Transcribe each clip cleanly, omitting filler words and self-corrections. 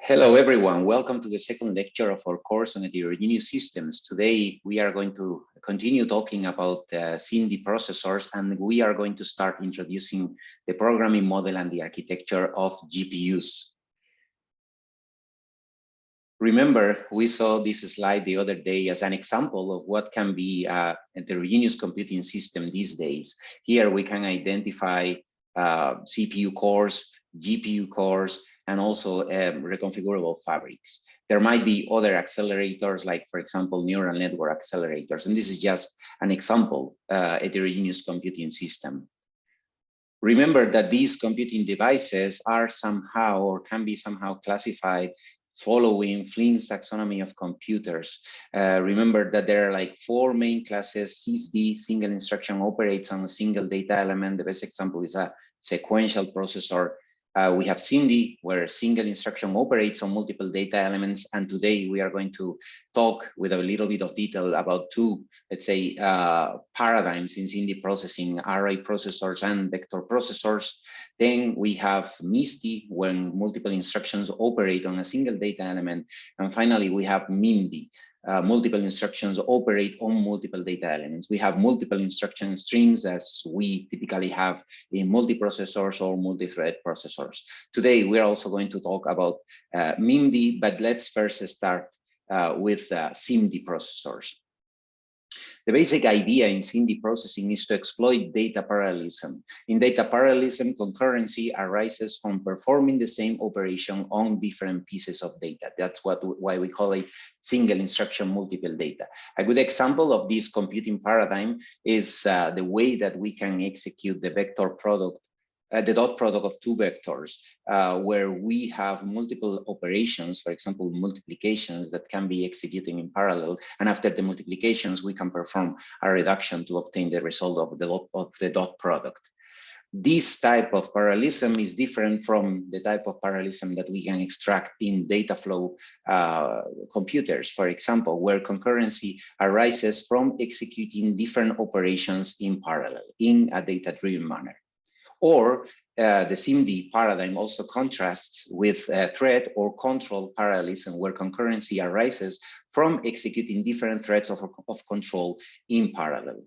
Hello, everyone. Welcome to the second lecture of our course on heterogeneous systems. Today, we are going to continue talking about SIMD processors, and we are going to start introducing the programming model and the architecture of GPUs. Remember, we saw this slide the other day as an example of what can be a heterogeneous computing system these days. Here we can identify CPU cores, GPU cores, and also reconfigurable fabrics. There might be other accelerators, like, for example, neural network accelerators. And this is just an example, heterogeneous computing system. Remember that these computing devices are somehow or can be somehow classified following Flynn's taxonomy of computers. Remember that there are like 4 main classes. SIMD, single instruction, operates on a single data element. The best example is a sequential processor. We have SIMD, where a single instruction operates on multiple data elements. And today we are going to talk with a little bit of detail about two, let's say, paradigms in SIMD processing, array processors and vector processors. Then we have MISTY, when multiple instructions operate on a single data element. And finally, we have MIMD. Multiple instructions operate on multiple data elements. We have multiple instruction streams, as we typically have in multiprocessors or multi-thread processors. Today, we're also going to talk about MIMD, but let's first start with SIMD processors. The basic idea in SIMD processing is to exploit data parallelism. In data parallelism, concurrency arises from performing the same operation on different pieces of data. That's why we call it single instruction multiple data. A good example of this computing paradigm is the way that we can execute the vector product, the dot product of two vectors, where we have multiple operations, for example, multiplications that can be executed in parallel. And after the multiplications, we can perform a reduction to obtain the result of the dot product. This type of parallelism is different from the type of parallelism that we can extract in data flow computers, for example, where concurrency arises from executing different operations in parallel in a data-driven manner. Or the SIMD paradigm also contrasts with thread or control parallelism, where concurrency arises from executing different threads of control in parallel.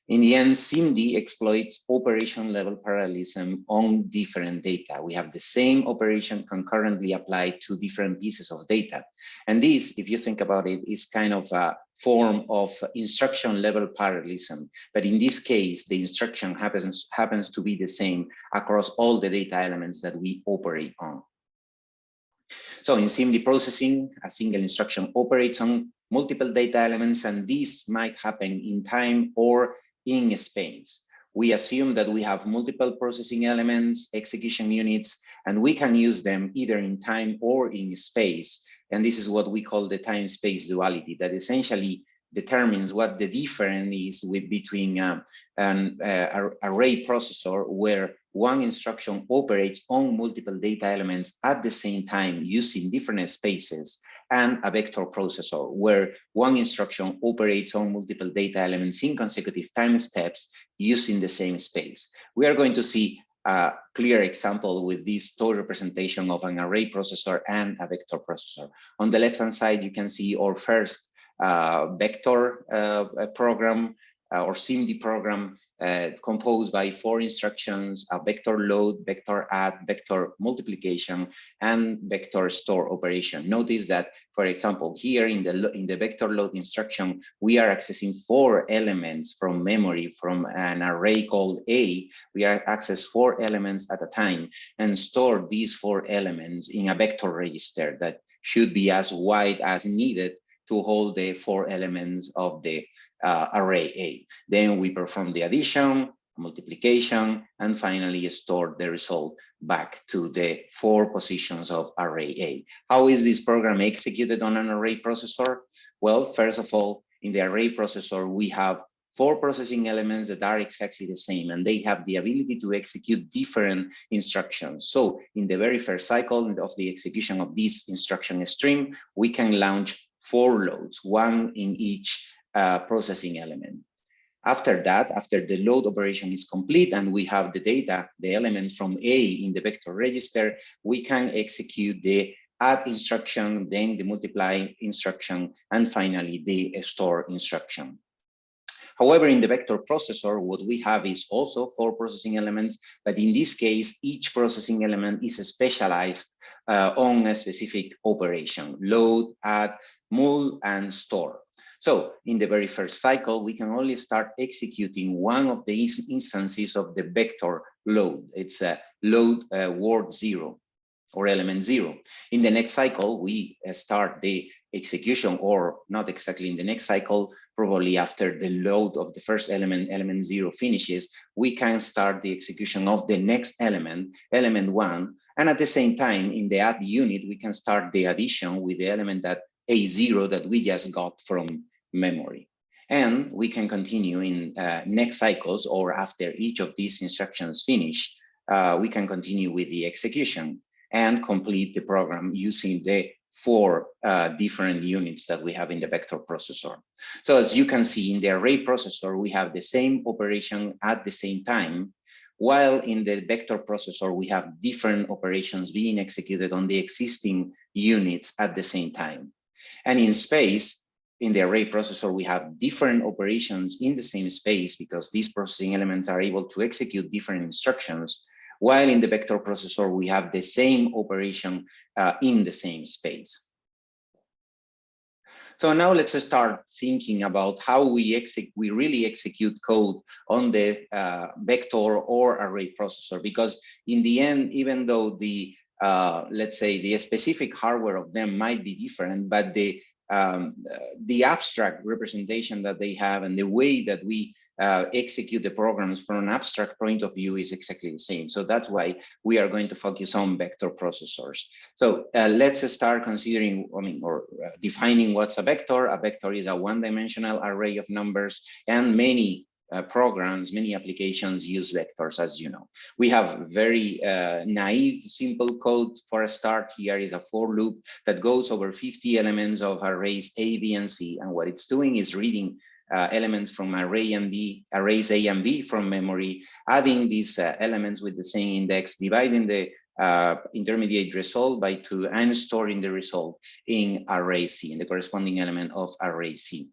In the end, SIMD exploits operation level parallelism on different data. We have the same operation concurrently applied to different pieces of data. And this, if you think about it, is kind of a form of instruction level parallelism. But in this case, the instruction happens to be the same across all the data elements that we operate on. So in SIMD processing, a single instruction operates on multiple data elements, and this might happen in time or in space. We assume that we have multiple processing elements, execution units, and we can use them either in time or in space. And this is what we call the time-space duality, that essentially determines what the difference is between an array processor, where one instruction operates on multiple data elements at the same time using different spaces, and a vector processor, where one instruction operates on multiple data elements in consecutive time steps using the same space. We are going to see a clear example with this total representation of an array processor and a vector processor. On the left-hand side, you can see our first vector program or SIMD program composed by 4 instructions: a vector load, vector add, vector multiplication, and vector store operation. Notice that, for example, here in the vector load instruction, we are accessing 4 elements from memory from an array called A. We are access 4 elements at a time and store these 4 elements in a vector register that should be as wide as needed to hold the 4 elements of the array A. Then we perform the addition, multiplication, and finally store the result back to the 4 positions of array A. How is this program executed on an array processor? Well, first of all, in the array processor, we have 4 processing elements that are exactly the same, and they have the ability to execute different instructions. So in the very first cycle of the execution of this instruction stream, we can launch 4 loads, 1 in each processing element. After that, after the load operation is complete and we have the data, the elements from A in the vector register, we can execute the add instruction, then the multiply instruction, and finally the store instruction. However, in the vector processor, what we have is also 4 processing elements, but in this case, each processing element is specialized on a specific operation: load, add, mul, and store. So in the very first cycle, we can only start executing one of the instances of the vector load. It's a load word 0 or element 0. In the next cycle, we start the execution, or not exactly in the next cycle, probably after the load of the first element, element 0 finishes, we can start the execution of the next element, element 1. And at the same time, in the add unit, we can start the addition with the element that A0 that we just got from memory. And we can continue in next cycles, or after each of these instructions finish, we can continue with the execution and complete the program using the 4 different units that we have in the vector processor. So as you can see, in the array processor, we have the same operation at the same time, while in the vector processor, we have different operations being executed on the existing units at the same time. And in space, in the array processor, we have different operations in the same space because these processing elements are able to execute different instructions, while in the vector processor, we have the same operation in the same space. So now let's start thinking about how we really execute code on the vector or array processor, because in the end, even though the, let's say, the specific hardware of them might be different, but the abstract representation that they have and the way that we execute the programs from an abstract point of view is exactly the same. So that's why we are going to focus on vector processors. So let's start considering, or defining what's a vector. A vector is a one-dimensional array of numbers, and many programs, many applications use vectors, as you know. We have very naive, simple code for a start. Here is a for loop that goes over 50 elements of arrays A, B, and C. And what it's doing is reading elements from arrays A and B from memory, adding these elements with the same index, dividing the intermediate result by 2, and storing the result in array C, in the corresponding element of array C.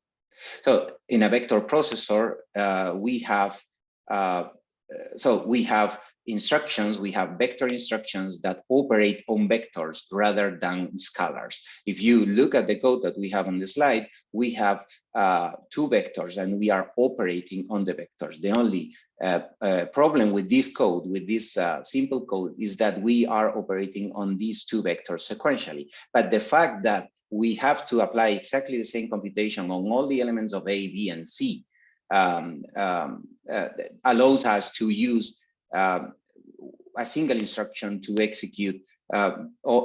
So in a vector processor, we have instructions, we have vector instructions that operate on vectors rather than scalars. If you look at the code that we have on the slide, we have 2 vectors and we are operating on the vectors. The only problem with this code, with this simple code, is that we are operating on these 2 vectors sequentially. But the fact that we have to apply exactly the same computation on all the elements of A, B, and C allows us to use a single instruction to execute all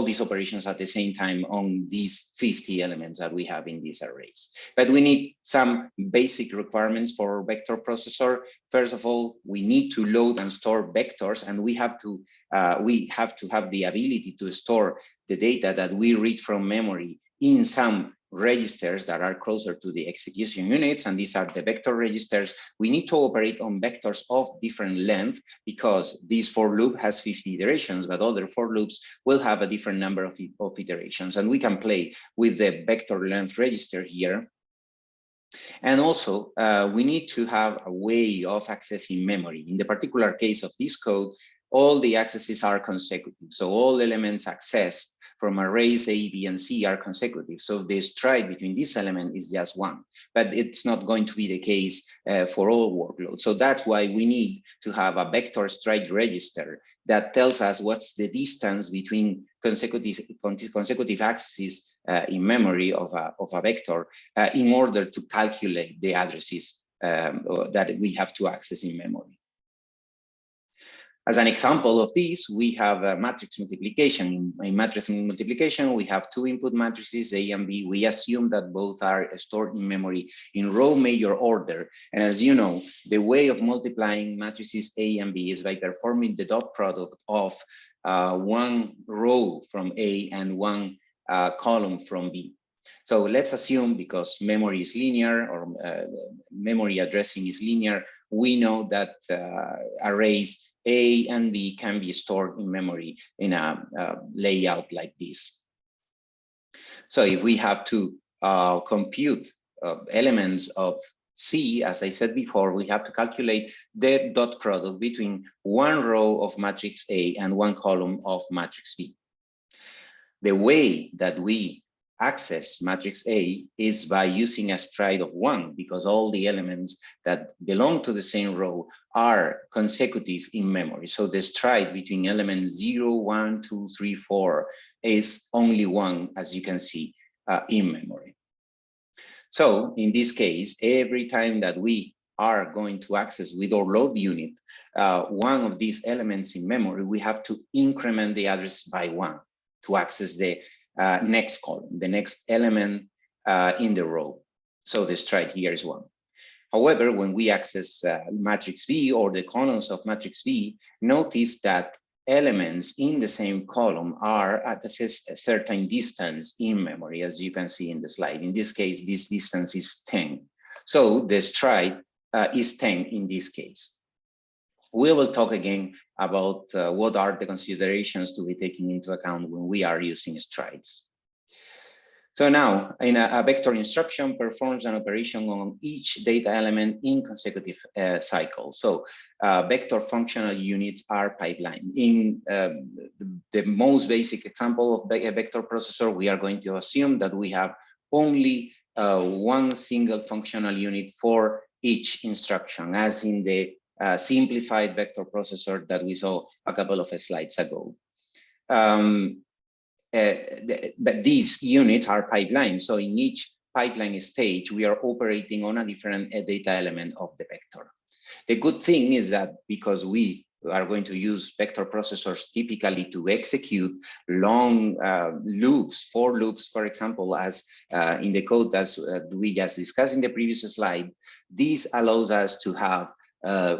these operations at the same time on these 50 elements that we have in these arrays. But we need some basic requirements for vector processor. First of all, we need to load and store vectors, and we have to have the ability to store the data that we read from memory in some registers that are closer to the execution units, and these are the vector registers. We need to operate on vectors of different length because this for loop has 50 iterations, but other for loops will have a different number of iterations, and we can play with the vector length register here. And also, we need to have a way of accessing memory. In the particular case of this code, all the accesses are consecutive. So all elements accessed from arrays A, B, and C are consecutive. So the stride between this element is just 1, but it's not going to be the case for all workloads. So that's why we need to have a vector stride register that tells us what's the distance between consecutive accesses in memory of a vector in order to calculate the addresses that we have to access in memory. As an example of this, we have a matrix multiplication. In matrix multiplication, we have 2 input matrices, A and B. We assume that both are stored in memory in row major order. And as you know, the way of multiplying matrices A and B is by performing the dot product of 1 row from A and 1 column from B. So let's assume, because memory is linear, or memory addressing is linear, we know that arrays A and B can be stored in memory in a layout like this. So if we have to compute elements of C, as I said before, we have to calculate the dot product between one row of matrix A and one column of matrix B. The way that we access matrix A is by using a stride of 1, because all the elements that belong to the same row are consecutive in memory. So the stride between elements 0, 1, 2, 3, 4 is only 1, as you can see in memory. So in this case, every time that we are going to access with our load unit one of these elements in memory, we have to increment the address by 1 to access the next column, the next element in the row. So the stride here is 1. However, when we access matrix B or the columns of matrix B, notice that elements in the same column are at a certain distance in memory, as you can see in the slide. In this case, this distance is 10. So the stride is 10 in this case. We will talk again about what are the considerations to be taken into account when we are using strides. So now, in a vector instruction performs an operation on each data element in consecutive cycles. So vector functional units are pipelined. In the most basic example of a vector processor, we are going to assume that we have only one single functional unit for each instruction, as in the simplified vector processor that we saw a couple of slides ago. But these units are pipelines. So in each pipeline stage, we are operating on a different data element of the vector. The good thing is that because we are going to use vector processors typically to execute long loops, for loops, for example, as in the code as we just discussed in the previous slide, this allows us to have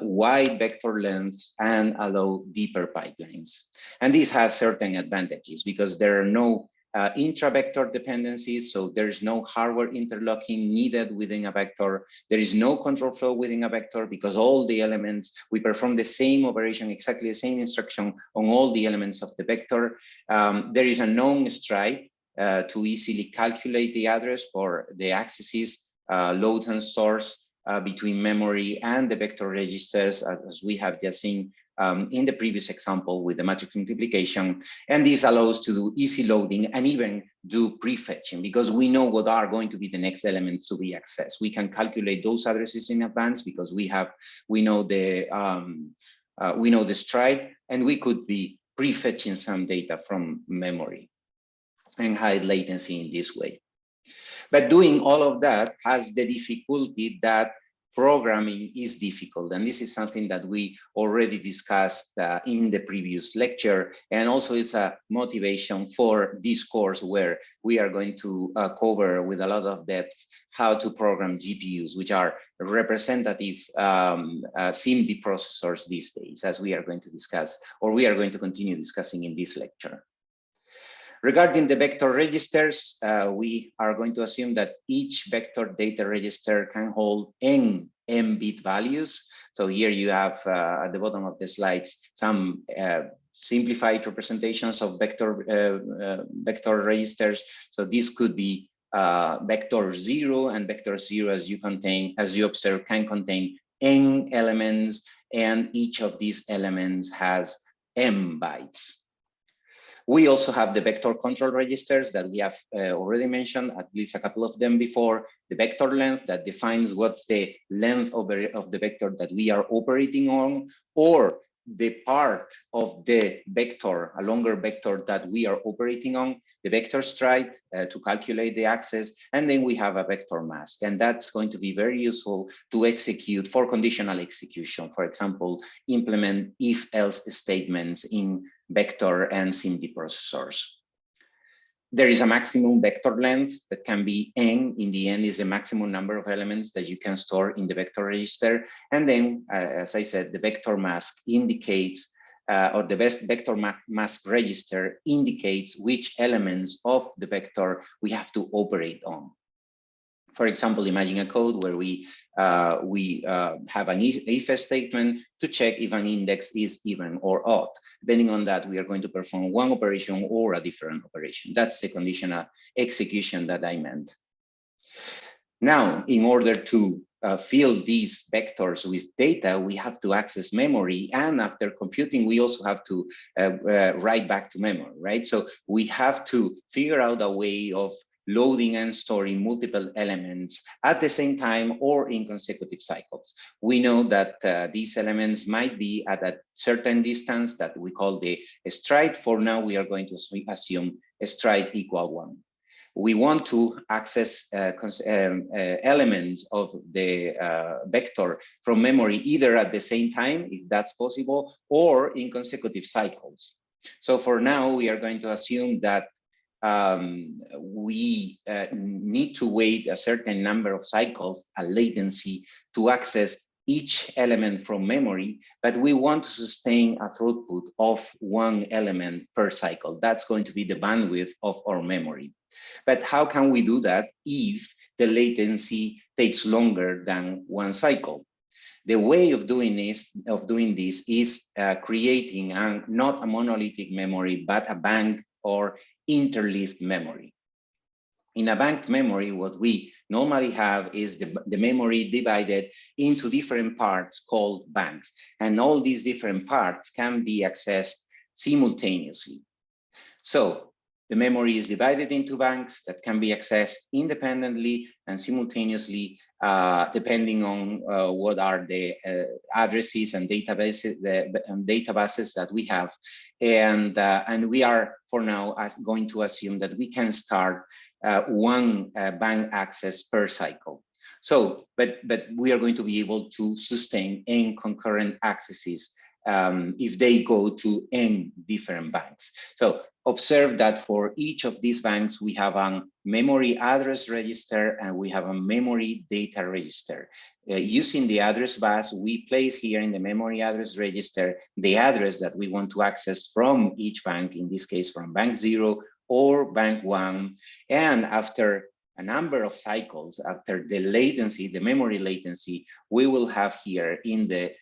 wide vector lengths and allow deeper pipelines. And this has certain advantages because there are no intra-vector dependencies, so there's no hardware interlocking needed within a vector. There is no control flow within a vector because all the elements, we perform the same operation, exactly the same instruction on all the elements of the vector. There is a known stride to easily calculate the address for the accesses, loads and stores between memory and the vector registers, as we have just seen in the previous example with the matrix multiplication. And this allows to do easy loading and even do prefetching because we know what are going to be the next elements to be accessed. We can calculate those addresses in advance because we know the stride, and we could be prefetching some data from memory and hide latency in this way. But doing all of that has the difficulty that programming is difficult. And this is something that we already discussed in the previous lecture. And also it's a motivation for this course where we are going to cover with a lot of depth how to program GPUs, which are representative SIMD processors these days, as we are going to discuss, or we are going to continue discussing in this lecture. Regarding the vector registers, we are going to assume that each vector data register can hold n bit values. So here you have at the bottom of the slides some simplified representations of vector registers. So this could be vector 0, and vector 0, as you observe, can contain n elements, and each of these elements has m bytes. We also have the vector control registers that we have already mentioned, at least a couple of them before. The vector length that defines what's the length of the vector that we are operating on, or the part of the vector, a longer vector that we are operating on, the vector stride to calculate the access, and then we have a vector mask. And that's going to be very useful to execute for conditional execution. For example, implement if-else statements in vector and SIMD processors. There is a maximum vector length that can be n. In the end is the maximum number of elements that you can store in the vector register. And then, as I said, the vector mask indicates, or the vector mask register indicates which elements of the vector we have to operate on. For example, imagine a code where we have an if statement to check if an index is even or odd. Depending on that, we are going to perform one operation or a different operation. That's the conditional execution that I meant. Now, in order to fill these vectors with data, we have to access memory. And after computing, we also have to write back to memory, right? So we have to figure out a way of loading and storing multiple elements at the same time or in consecutive cycles. We know that these elements might be at a certain distance that we call the stride. For now, we are going to assume a stride equal 1. We want to access elements of the vector from memory either at the same time, if that's possible, or in consecutive cycles. So for now, we are going to assume that we need to wait a certain number of cycles, a latency, to access each element from memory, but we want to sustain a throughput of one element per cycle. That's going to be the bandwidth of our memory. But how can we do that if the latency takes longer than one cycle? The way of doing this is creating not a monolithic memory, but a banked or interleaved memory. In a banked memory, what we normally have is the memory divided into different parts called banks. And all these different parts can be accessed simultaneously. So the memory is divided into banks that can be accessed independently and simultaneously, depending on what are the addresses and databases, that we have. And we are, for now, going to assume that we can start one bank access per cycle. So, but we are going to be able to sustain n concurrent accesses if they go to n different banks. So observe that for each of these banks, we have a memory address register and we have a memory data register. Using the address bus, we place here in the memory address register the address that we want to access from each bank, in this case from bank 0 or bank 1. And after a number of cycles, after the latency, the memory latency, we will have here in the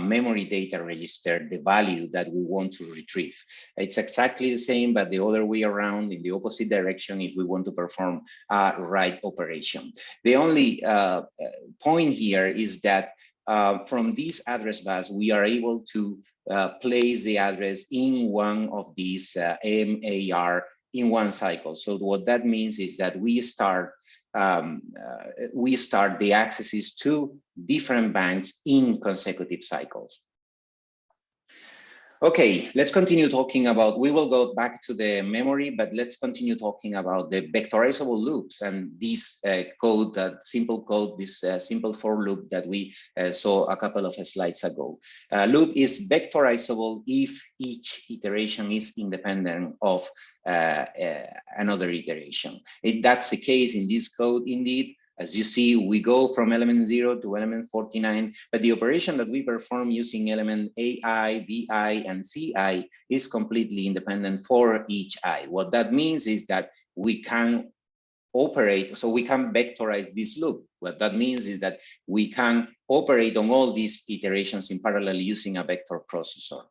memory data register the value that we want to retrieve. It's exactly the same, but the other way around, in the opposite direction, if we want to perform a write operation. The only point here is that from this address bus, we are able to place the address in one of these MAR in one cycle. So what that means is that we start the accesses to different banks in consecutive cycles. Okay, let's continue talking about, we will go back to the memory, but let's continue talking about the vectorizable loops and this code, that simple code, this simple for loop that we saw a couple of slides ago. Loop is vectorizable if each iteration is independent of another iteration. That's the case in this code indeed. As you see, we go from element 0 to element 49, but the operation that we perform using element AI, BI, and CI is completely independent for each I. What that means is that we can operate, so we can vectorize this loop. What that means is that we can operate on all these iterations in parallel using a vector processor.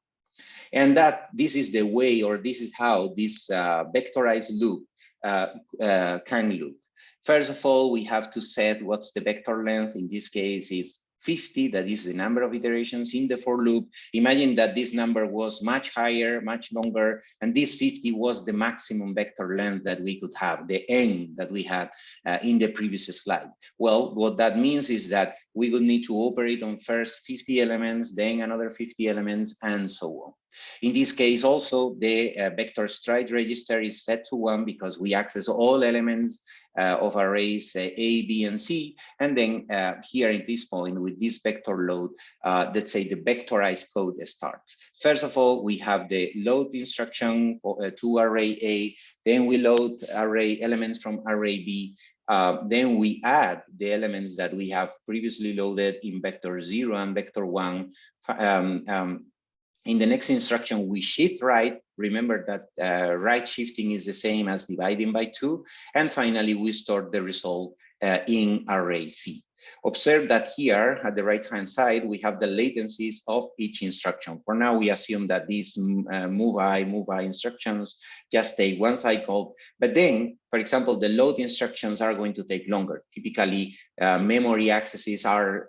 And that this is the way, or this is how this vectorized loop can look. First of all, we have to set what's the vector length. In this case is 50, that is the number of iterations in the for loop. Imagine that this number was much higher, much longer, and this 50 was the maximum vector length that we could have, the n that we had in the previous slide. Well, what that means is that we would need to operate on first 50 elements, then another 50 elements, and so on. In this case, also, the vector stride register is set to 1 because we access all elements of arrays A, B, and C. And then here at this point, with this vector load, let's say the vectorized code starts. First of all, we have the load instruction for, to array A. Then we load array elements from array B. Then we add the elements that we have previously loaded in vector 0 and vector 1. In the next instruction, we shift right. Remember that right shifting is the same as dividing by 2. And finally, we store the result in array C. Observe that here at the right-hand side, we have the latencies of each instruction. For now, we assume that these move I instructions just take one cycle, but then, for example, the load instructions are going to take longer. Typically, memory accesses are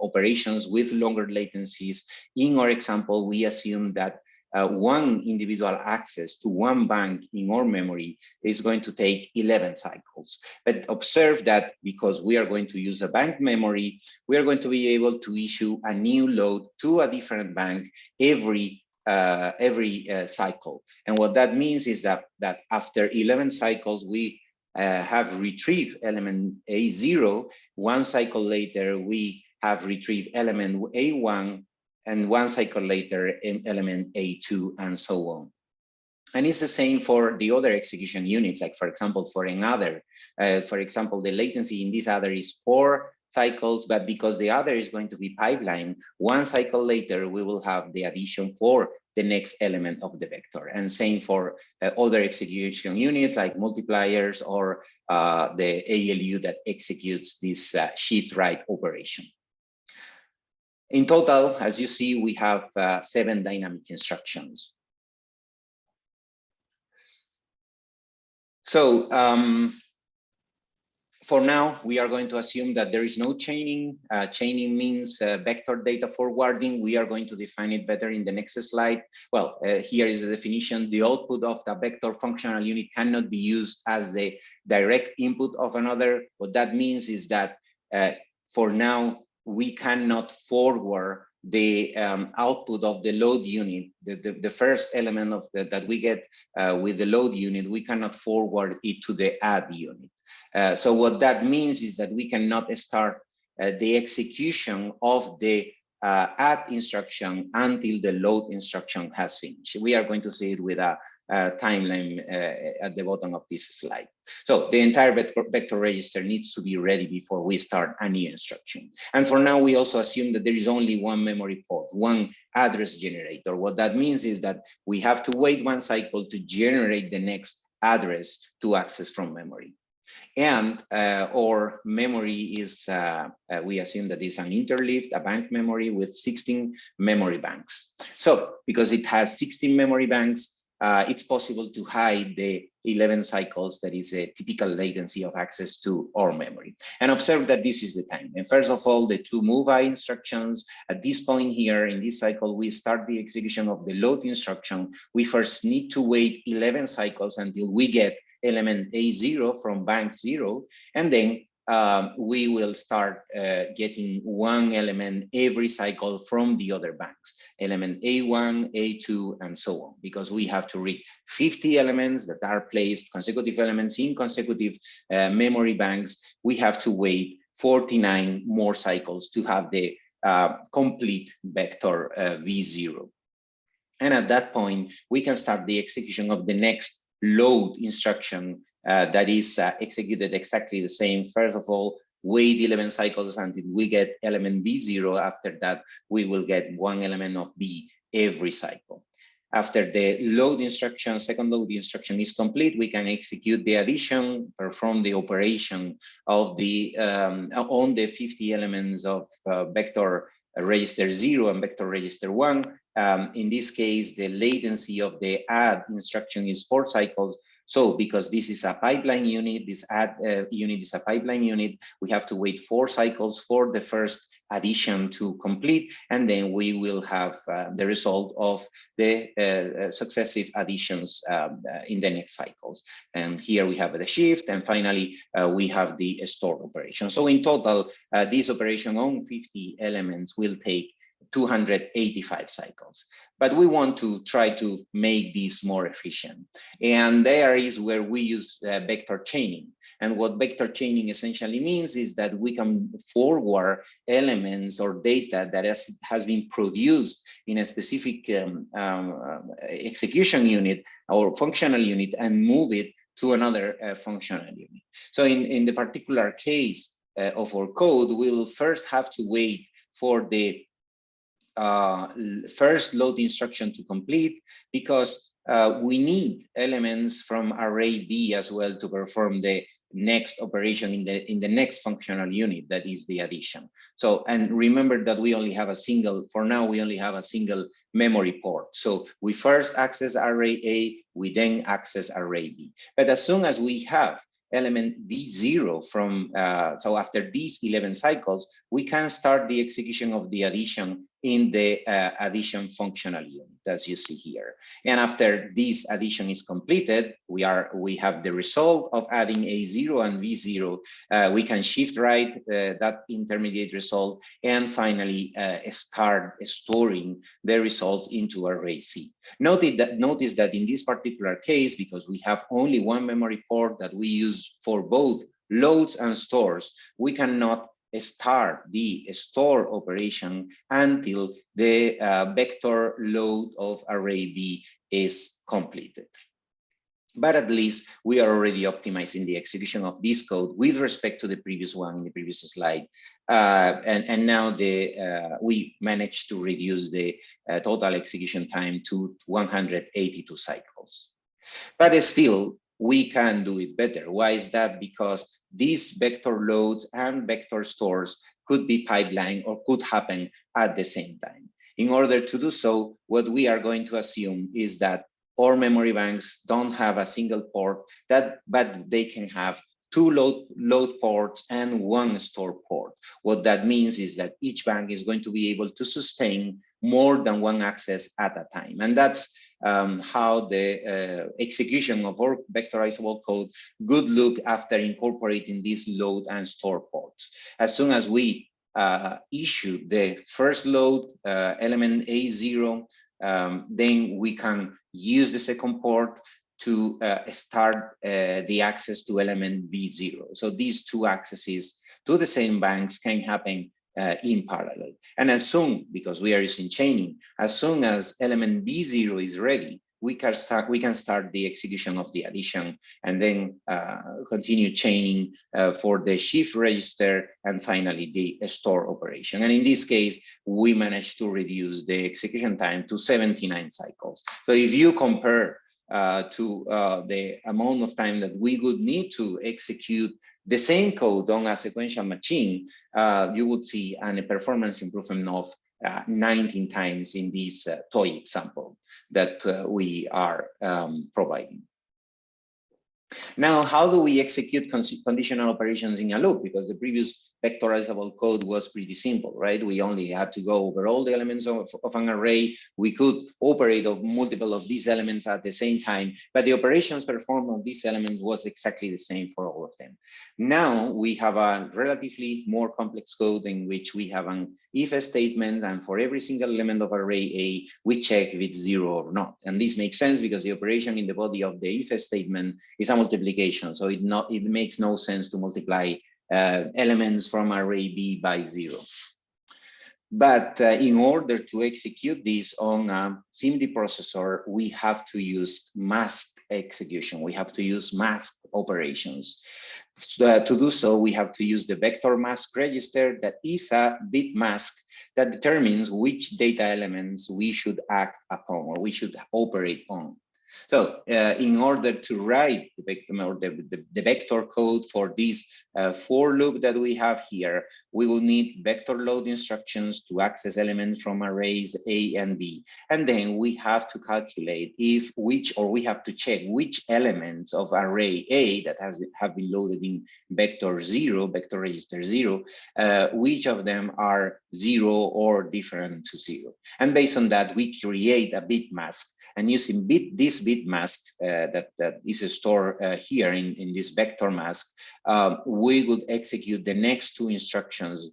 operations with longer latencies. In our example, we assume that one individual access to one bank in our memory is going to take 11 cycles. But observe that because we are going to use a bank memory, we are going to be able to issue a new load to a different bank every cycle. And what that means is that after 11 cycles, we have retrieved element A0. One cycle later, we have retrieved element A1, and one cycle later in element A2, and so on. And it's the same for the other execution units, like for example, for another, for example, the latency in this other is 4 cycles, but because the other is going to be pipeline, one cycle later, we will have the addition for the next element of the vector. And same for other execution units like multipliers or the ALU that executes this shift right operation. In total, as you see, we have 7 dynamic instructions. So for now, we are going to assume that there is no chaining. Chaining means vector data forwarding. We are going to define it better in the next slide. Well, here is the definition. The output of the vector functional unit cannot be used as the direct input of another. What that means is that for now, we cannot forward the output of the load unit, the first element of that we get with the load unit, we cannot forward it to the add unit. So what that means is that we cannot start the execution of the add instruction until the load instruction has finished. We are going to see it with a timeline at the bottom of this slide. So the entire vector register needs to be ready before we start a new instruction. And for now, we also assume that there is only one memory port, one address generator. What that means is that we have to wait one cycle to generate the next address to access from memory. And our memory is, we assume that it's an interleaved, a bank memory with 16 memory banks. So because it has 16 memory banks, it's possible to hide the 11 cycles that is a typical latency of access to our memory. And observe that this is the time. And first of all, the 2 move I instructions. At this point here in this cycle, we start the execution of the load instruction. We first need to wait 11 cycles until we get element A0 from bank 0, and then we will start getting one element every cycle from the other banks, element A1, A2, and so on, because we have to read 50 elements that are placed, consecutive elements in consecutive memory banks. We have to wait 49 more cycles to have the complete vector V0. And at that point, we can start the execution of the next load instruction that is executed exactly the same. First of all, wait 11 cycles until we get element B0. After that, we will get one element of B every cycle. After the load instruction, second load instruction is complete, we can execute the addition, perform the operation of the on the 50 elements of vector register 0 and vector register 1. In this case, the latency of the add instruction is 4 cycles. So because this is a pipeline unit, this add unit is a pipeline unit, we have to wait 4 cycles for the first addition to complete, and then we will have the result of the successive additions in the next cycles. And here we have the shift, and finally we have the store operation. So in total, this operation on 50 elements will take 285 cycles. But we want to try to make this more efficient. And there is where we use vector chaining. And what vector chaining essentially means is that we can forward elements or data that has been produced in a specific execution unit or functional unit and move it to another functional unit. So in the particular case of our code, we'll first have to wait for the first load instruction to complete, because we need elements from array B as well to perform the next operation in the next functional unit, that is the addition. So, and remember that we only have a single, for now, we only have a single memory port. So we first access array A, we then access array B. But as soon as we have element B0 from, so after these 11 cycles, we can start the execution of the addition in the addition functional unit, as you see here. And after this addition is completed, we have the result of adding A0 and B0. We can shift right that intermediate result, and finally start storing the results into array C. Notice that in this particular case, because we have only one memory port that we use for both loads and stores, we cannot start the store operation until the vector load of array B is completed. But at least we are already optimizing the execution of this code with respect to the previous one in the previous slide. And now we managed to reduce the total execution time to 182 cycles. But still, we can do it better. Why is that? Because these vector loads and vector stores could be pipelined or could happen at the same time. In order to do so, what we are going to assume is that our memory banks don't have a single port, but they can have two load ports and one store port. What that means is that each bank is going to be able to sustain more than one access at a time. And that's how the execution of our vectorizable code would look after incorporating these load and store ports. As soon as we issue the first load element A0, then we can use the second port to start the access to element B0. So these two accesses to the same banks can happen in parallel. And as soon, because we are using chaining, as soon as element B0 is ready, we can start the execution of the addition, and then continue chaining for the shift register, and finally the store operation. And in this case, we managed to reduce the execution time to 79 cycles. So if you compare to the amount of time that we would need to execute the same code on a sequential machine, you would see a performance improvement of 19 times in this toy example that we are providing. Now, how do we execute conditional operations in a loop? Because the previous vectorizable code was pretty simple, right? We only had to go over all the elements of an array. We could operate of multiple of these elements at the same time, but the operations performed on these elements was exactly the same for all of them. Now we have a relatively more complex code in which we have an if statement, and for every single element of array A, we check if it's 0 or not. And this makes sense because the operation in the body of the if statement is a multiplication. So it makes no sense to multiply elements from array B by 0. But in order to execute this on a SIMD processor, we have to use masked execution. We have to use masked operations. To do so, we have to use the vector mask register, that is a bit mask that determines which data elements we should act upon or we should operate on. So in order to write the vector, or the vector code for this for loop that we have here, we will need vector load instructions to access elements from arrays A and B. And then we have to calculate we have to check which elements of array A that have been loaded in vector 0, vector register 0, which of them are 0 or different to 0. And based on that, we create a bit mask. And using this bit mask that is stored here in this vector mask, we would execute the next two instructions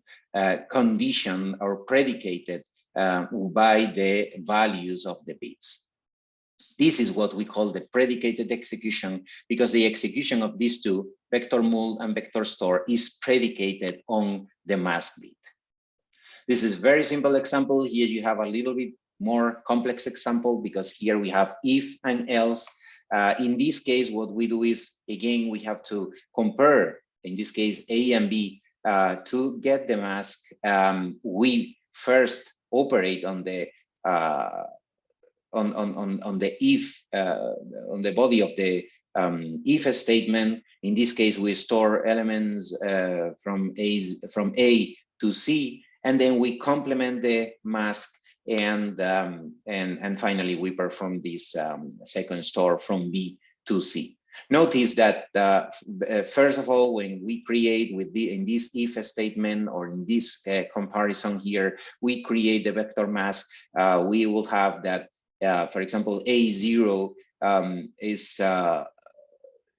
conditioned or predicated by the values of the bits. This is what we call the predicated execution, because the execution of these two, vector mul and vector store, is predicated on the mask bit. This is a very simple example. Here you have a little bit more complex example, because here we have if and else. In this case, what we do is, again, we have to compare, in this case, A and B to get the mask. We first operate on the if on the body of the if statement. In this case, we store elements from A to C, and then we complement the mask, and finally we perform this second store from B to C. Notice that first of all, when we create in this if statement, or in this comparison here, we create the vector mask. We will have that, for example, A0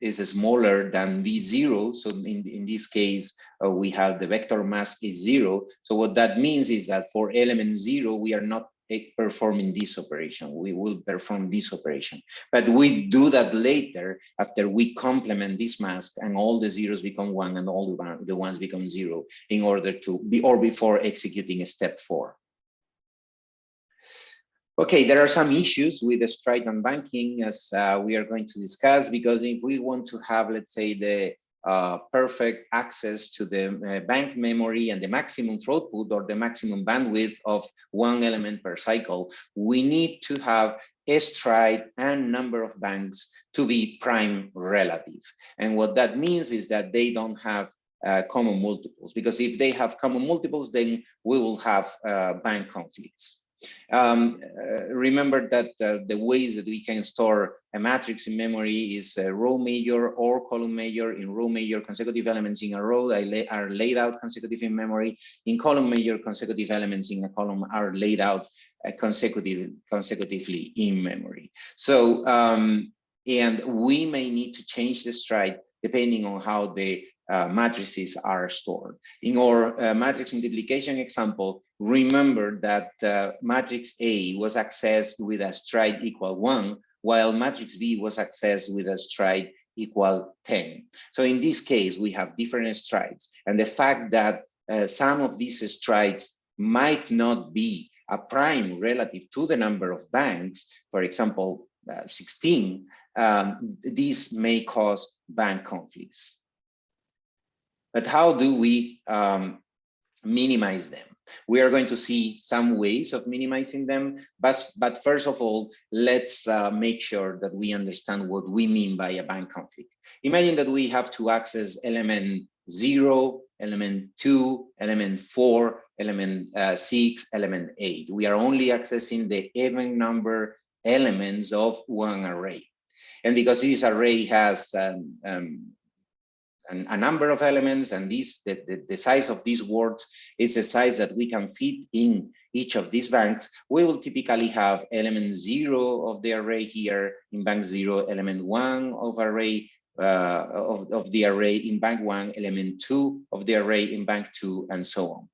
is smaller than V0. So in this case, we have the vector mask is 0. So what that means is that for element 0, we are not performing this operation. We will perform this operation, but we do that later after we complement this mask and all the zeros become 1 and all the ones become 0, in order to be, or before executing step 4. Okay, there are some issues with the stride unbanking, as we are going to discuss, because if we want to have, let's say, the perfect access to the bank memory and the maximum throughput or the maximum bandwidth of one element per cycle, we need to have a stride and number of banks to be prime relative. And what that means is that they don't have common multiples, because if they have common multiples, then we will have bank conflicts. Remember that the ways that we can store a matrix in memory is row major or column major. In row major, consecutive elements in a row are laid out consecutive in memory. In column major, consecutive elements in a column are laid out consecutively in memory. So, and we may need to change the stride depending on how the matrices are stored. In our matrix multiplication example, remember that matrix A was accessed with a stride equal 1, while matrix B was accessed with a stride equal 10. So in this case, we have different strides, and the fact that some of these strides might not be a prime relative to the number of banks, for example, 16, these may cause bank conflicts. But how do we minimize them? We are going to see some ways of minimizing them, but first of all, let's make sure that we understand what we mean by a bank conflict. Imagine that we have to access element 0, element 2, element 4, element 6, element 8. We are only accessing the even number elements of one array. And because this array has a number of elements, and the size of these words is the size that we can fit in each of these banks, we will typically have element 0 of the array here in bank 0, element 1 of array of the array in bank 1, element 2 of the array in bank 2, and so on.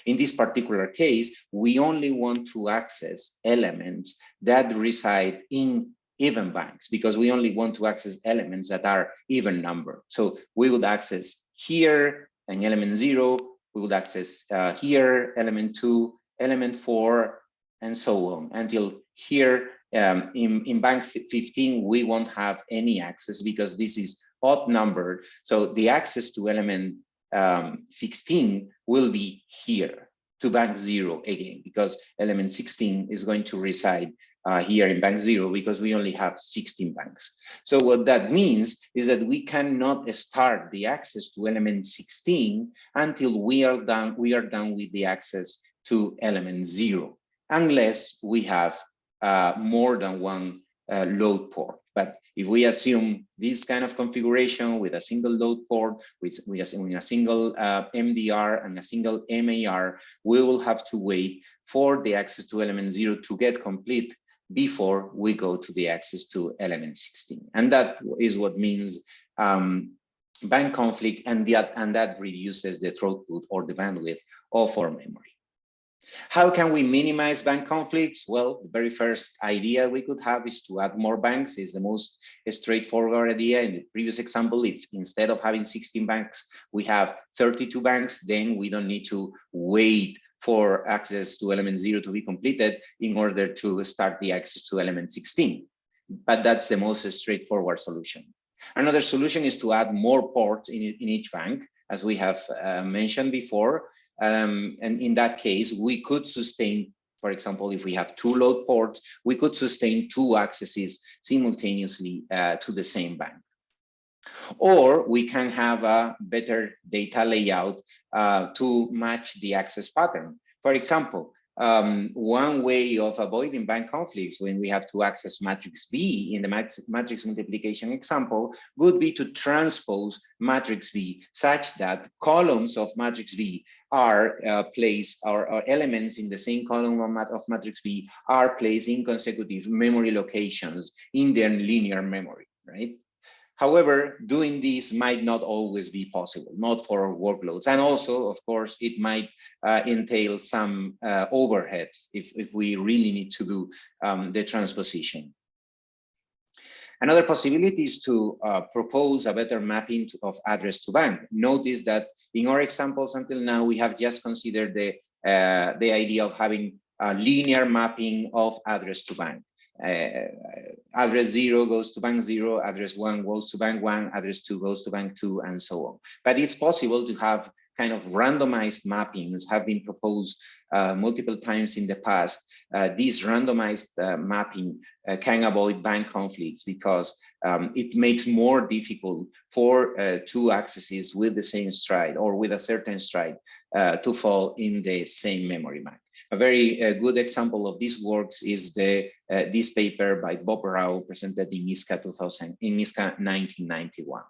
In this particular case, we only want to access elements that reside in even banks, because we only want to access elements that are even numbered. So we would access here an element 0, we would access here element 2, element 4, and so on, until here in bank 15 we won't have any access, because this is odd numbered. So the access to element 16 will be here to bank 0 again, because element 16 is going to reside here in bank 0, because we only have 16 banks. So what that means is that we cannot start the access to element 16 until we are done with the access to element 0, unless we have more than one load port. But if we assume this kind of configuration with a single load port, with a single MDR and a single MAR, we will have to wait for the access to element 0 to get complete before we go to the access to element 16. And that is what means bank conflict, and that reduces the throughput or the bandwidth of our memory. How can we minimize bank conflicts? Well, the very first idea we could have is to add more banks. Is the most straightforward idea. In the previous example, if instead of having 16 banks, we have 32 banks, then we don't need to wait for access to element 0 to be completed in order to start the access to element 16. But that's the most straightforward solution. Another solution is to add more ports in each bank, as we have mentioned before. And in that case, we could sustain, for example, if we have 2 load ports, we could sustain 2 accesses simultaneously to the same bank. Or we can have a better data layout to match the access pattern. For example, one way of avoiding bank conflicts when we have to access matrix B in the matrix multiplication example would be to transpose matrix B such that columns of matrix B are placed, or elements in the same column of matrix B are placed in consecutive memory locations in their linear memory, right? However, doing this might not always be possible, not for workloads. And also, of course, it might entail some overheads if we really need to do the transposition. Another possibility is to propose a better mapping of address to bank. Notice that in our examples until now, we have just considered the idea of having a linear mapping of address to bank. Address 0 goes to bank 0, address 1 goes to bank 1, address 2 goes to bank 2, and so on. But it's possible to have kind of randomized mappings, have been proposed multiple times in the past. This randomized mapping can avoid bank conflicts because it makes more difficult for two accesses with the same stride or with a certain stride to fall in the same memory bank. A very good example of this works is this paper by Bob Rao presented in MISCA 1991.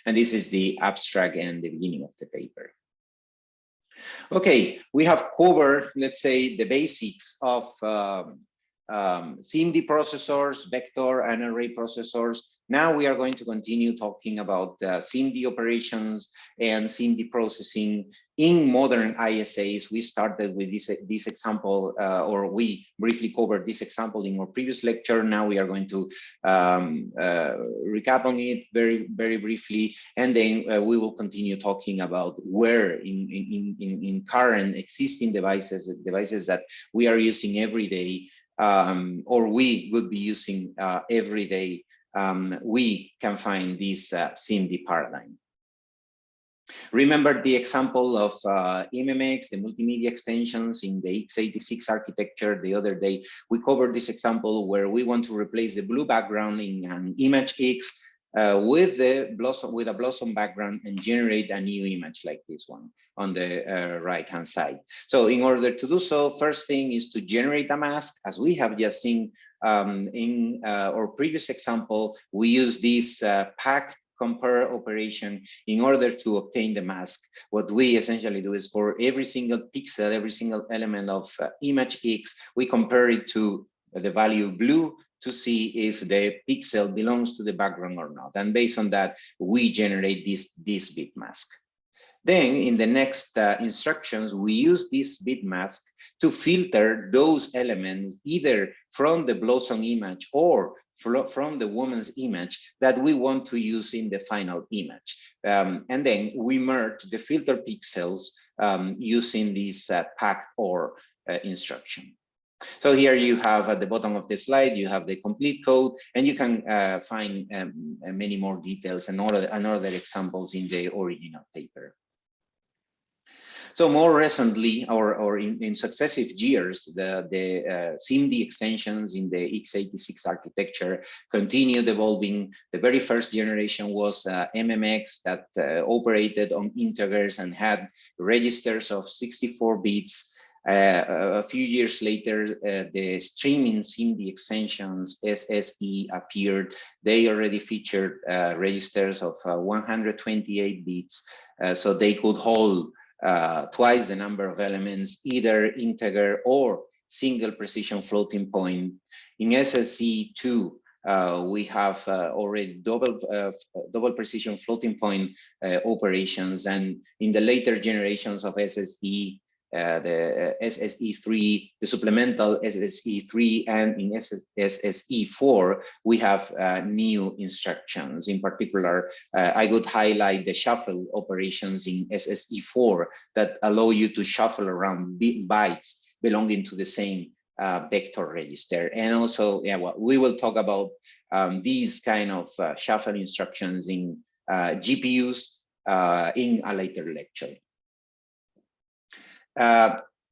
And this is the abstract and the beginning of the paper. Okay, we have covered, let's say, the basics of SIMD processors, vector and array processors. Now we are going to continue talking about SIMD operations and SIMD processing in modern ISAs. We started with this example, or we briefly covered this example in our previous lecture. Now we are going to recap on it very briefly, and then we will continue talking about where in current existing devices that we are using every day, or we would be using every day, we can find this SIMD paradigm. Remember the example of MMX, the multimedia extensions in the x86 architecture the other day. We covered this example where we want to replace the blue background in an image X with a blossom background and generate a new image like this one on the right-hand side. So in order to do so, first thing is to generate a mask. As we have just seen in our previous example, we use this packed compare operation in order to obtain the mask. What we essentially do is for every single pixel, every single element of image X, we compare it to the value blue to see if the pixel belongs to the background or not. And based on that, we generate this bit mask. Then in the next instructions, we use this bit mask to filter those elements either from the blossom image or from the woman's image that we want to use in the final image. And then we merge the filter pixels using this packed OR instruction. So here you have at the bottom of the slide, you have the complete code, and you can find many more details and other examples in the original paper. So more recently, or in successive years, the SIMD extensions in the x86 architecture continued evolving. The very first generation was MMX that operated on integers and had registers of 64 bits. A few years later, the streaming SIMD extensions, SSE, appeared. They already featured registers of 128 bits, so they could hold twice the number of elements, either integer or single precision floating point. In SSE2, we have already double precision floating point operations, and in the later generations of SSE, the SSE3, the supplemental SSE3, and in SSE4, we have new instructions. In particular, I would highlight the shuffle operations in SSE4 that allow you to shuffle around bytes belonging to the same vector register. And also, we will talk about these kind of shuffle instructions in GPUs in a later lecture.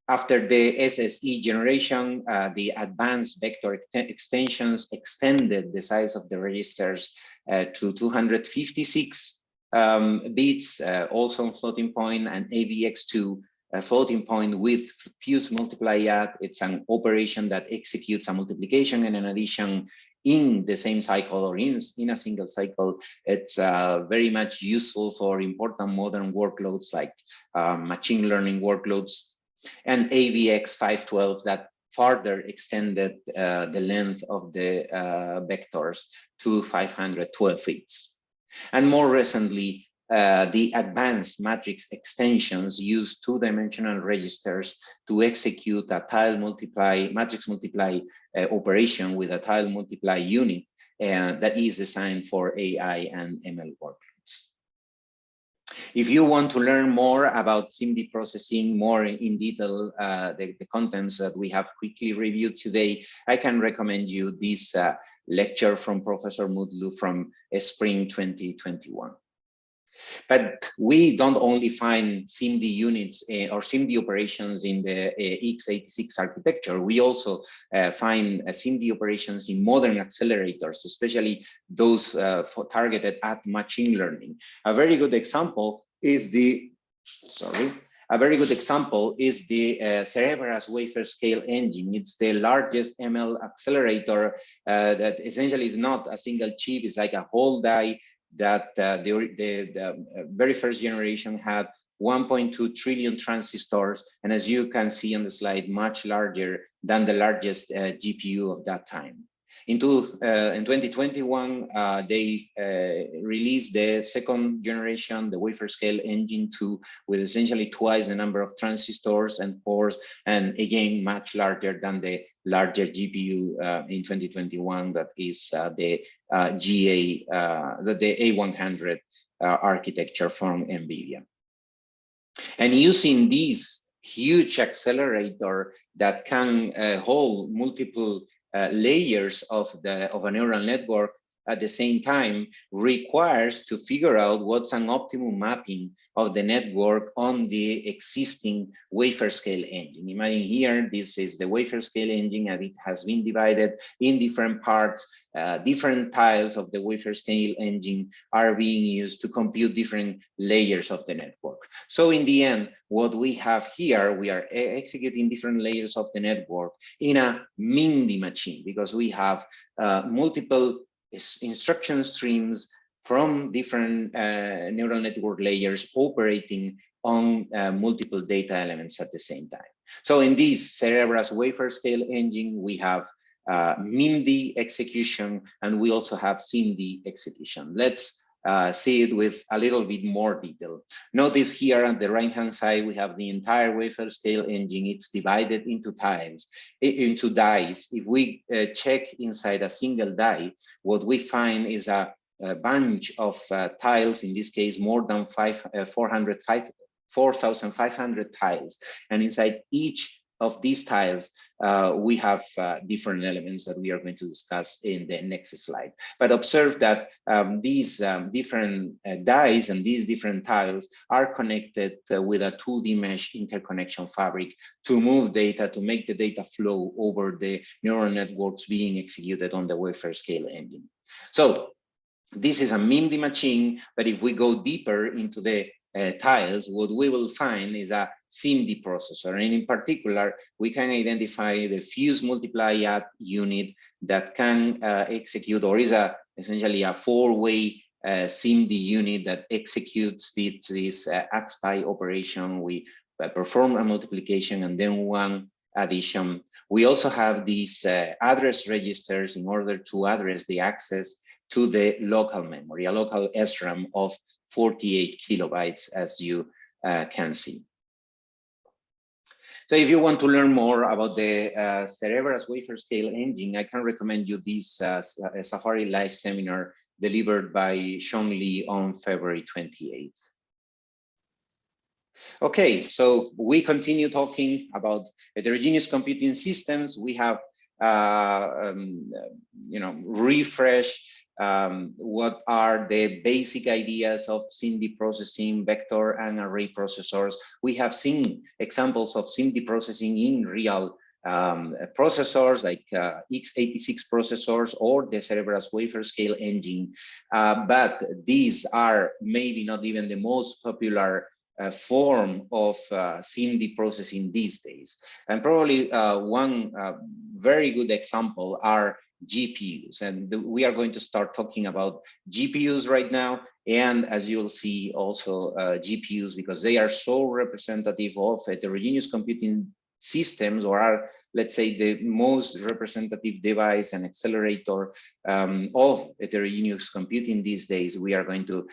After the SSE generation, the advanced vector extensions extended the size of the registers to 256 bits, also on floating point, and AVX2 floating point with fuse multiply add. It's an operation that executes a multiplication and an addition in the same cycle or in a single cycle. It's very much useful for important modern workloads like machine learning workloads, and AVX 512 that further extended the length of the vectors to 512 bits. And more recently, the advanced matrix extensions use two-dimensional registers to execute a tile multiply, matrix multiply operation with a tile multiply unit that is designed for AI and ML workloads. If you want to learn more about SIMD processing more in detail, the contents that we have quickly reviewed today, I can recommend you this lecture from Professor Mutlu from spring 2021. But we don't only find SIMD units or SIMD operations in the x86 architecture. We also find SIMD operations in modern accelerators, especially those targeted at machine learning. A very good example is the, Cerebrus wafer scale engine. It's the largest ML accelerator that essentially is not a single chip, it's like a whole die that the very first generation had 1.2 trillion transistors, and as you can see on the slide, much larger than the largest GPU of that time. In 2021, they released the second generation, the wafer scale engine 2, with essentially twice the number of transistors and cores, and again, much larger than the larger GPU in 2021, that is the A100 architecture from NVIDIA. And using this huge accelerator that can hold multiple layers of a neural network at the same time requires to figure out what's an optimum mapping of the network on the existing wafer scale engine. Imagine here, this is the wafer scale engine, and it has been divided in different parts. Different tiles of the wafer scale engine are being used to compute different layers of the network. So in the end, what we have here, we are executing different layers of the network in a MIMD machine, because we have multiple instruction streams from different neural network layers operating on multiple data elements at the same time. So in this Cerebrus wafer scale engine, we have MIMD execution, and we also have SIMD execution. Let's see it with a little bit more detail. Notice here on the right-hand side, we have the entire wafer scale engine. It's divided into tiles, into dies. If we check inside a single die, what we find is a bunch of tiles, in this case, more than 4,500 tiles. And inside each of these tiles, we have different elements that we are going to discuss in the next slide. But observe that these different dies and these different tiles are connected with a 2D mesh interconnection fabric to move data, to make the data flow over the neural networks being executed on the wafer scale engine. So this is a MIMD machine, but if we go deeper into the tiles, what we will find is a SIMD processor, and in particular, we can identify the fuse multiply add unit that can execute, or is essentially a four-way SIMD unit that executes this AXPI operation. We perform a multiplication and then one addition. We also have these address registers in order to address the access to the local memory, a local SRAM of 48 kilobytes, as you can see. So if you want to learn more about the Cerebrus wafer scale engine, I can recommend you this Safari Live seminar delivered by Sean Lee on February 28th. Okay, so we continue talking about heterogeneous computing systems. We have refreshed what are the basic ideas of SIMD processing, vector and array processors. We have seen examples of SIMD processing in real processors like x86 processors or the Cerebrus wafer scale engine, but these are maybe not even the most popular form of SIMD processing these days. And probably one very good example are GPUs, and we are going to start talking about GPUs right now, and as you'll see also GPUs, because they are so representative of heterogeneous computing systems, or are, let's say, the most representative device and accelerator of heterogeneous computing these days. We are going to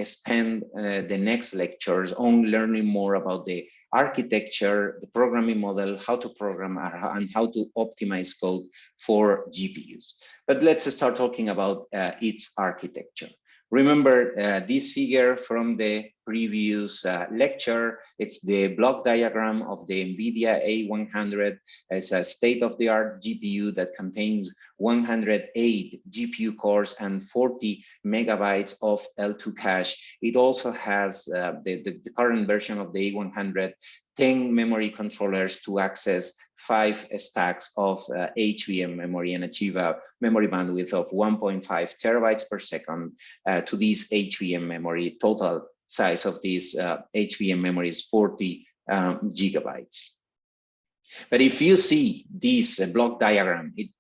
spend the next lectures on learning more about the architecture, the programming model, how to program, and how to optimize code for GPUs. But let's start talking about its architecture. Remember this figure from the previous lecture. It's the block diagram of the NVIDIA A100 as a state-of-the-art GPU that contains 108 GPU cores and 40 megabytes of L2 cache. It also has the current version of the A100, 10 memory controllers to access 5 stacks of HBM memory and achieve a memory bandwidth of 1.5 terabytes per second to this HBM memory. Total size of this HBM memory is 40 gigabytes. But if you see this block diagram, it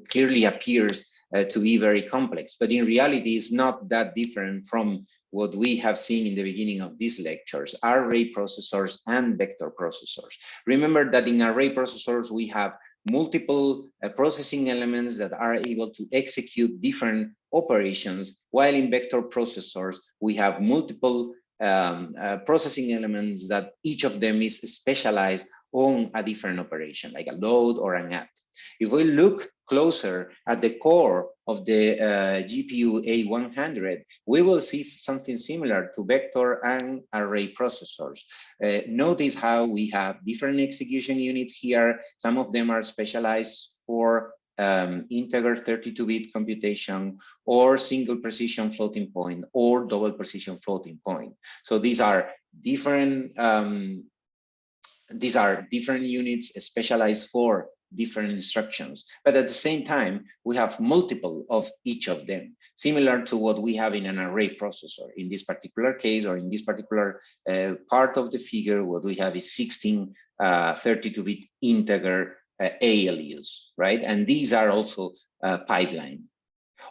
clearly appears to be very complex, but in reality, it's not that different from what we have seen in the beginning of these lectures, array processors and vector processors. Remember that in array processors, we have multiple processing elements that are able to execute different operations, while in vector processors, we have multiple processing elements that each of them is specialized on a different operation, like a load or an add. If we look closer at the core of the GPU A100, we will see something similar to vector and array processors. Notice how we have different execution units here. Some of them are specialized for integer 32-bit computation, or single precision floating point, or double precision floating point. So these are different units specialized for different instructions, but at the same time, we have multiple of each of them, similar to what we have in an array processor. In this particular case, or in this particular part of the figure, what we have is 16 32-bit integer ALUs, right? And these are also pipeline.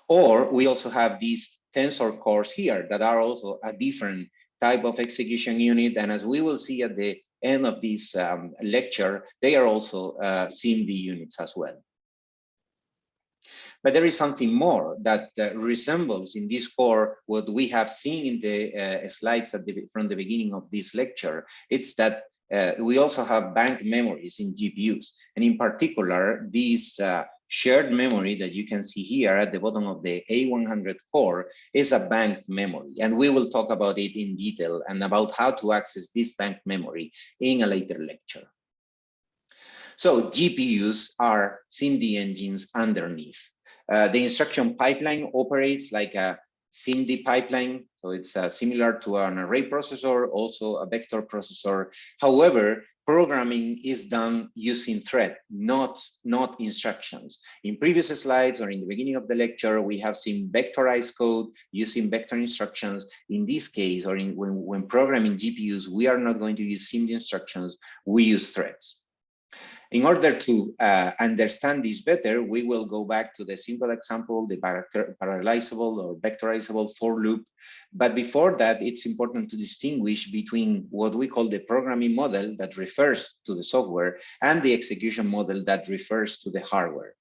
Or we also have these tensor cores here that are also a different type of execution unit, and as we will see at the end of this lecture, they are also SIMD units as well. But there is something more that resembles in this core what we have seen in the slides from the beginning of this lecture. It's that we also have bank memories in GPUs, and in particular, these shared memory that you can see here at the bottom of the A100 core is a bank memory, and we will talk about it in detail and about how to access this bank memory in a later lecture. So GPUs are SIMD engines underneath. The instruction pipeline operates like a SIMD pipeline, so it's similar to an array processor, also a vector processor. However, programming is done using thread, not instructions. In previous slides or in the beginning of the lecture, we have seen vectorized code using vector instructions. In this case, or when programming GPUs, we are not going to use SIMD instructions, we use threads. In order to understand this better, we will go back to the simple example, the parallelizable or vectorizable for loop. But before that, it's important to distinguish between what we call the programming model that refers to the software and the execution model that refers to the hardware.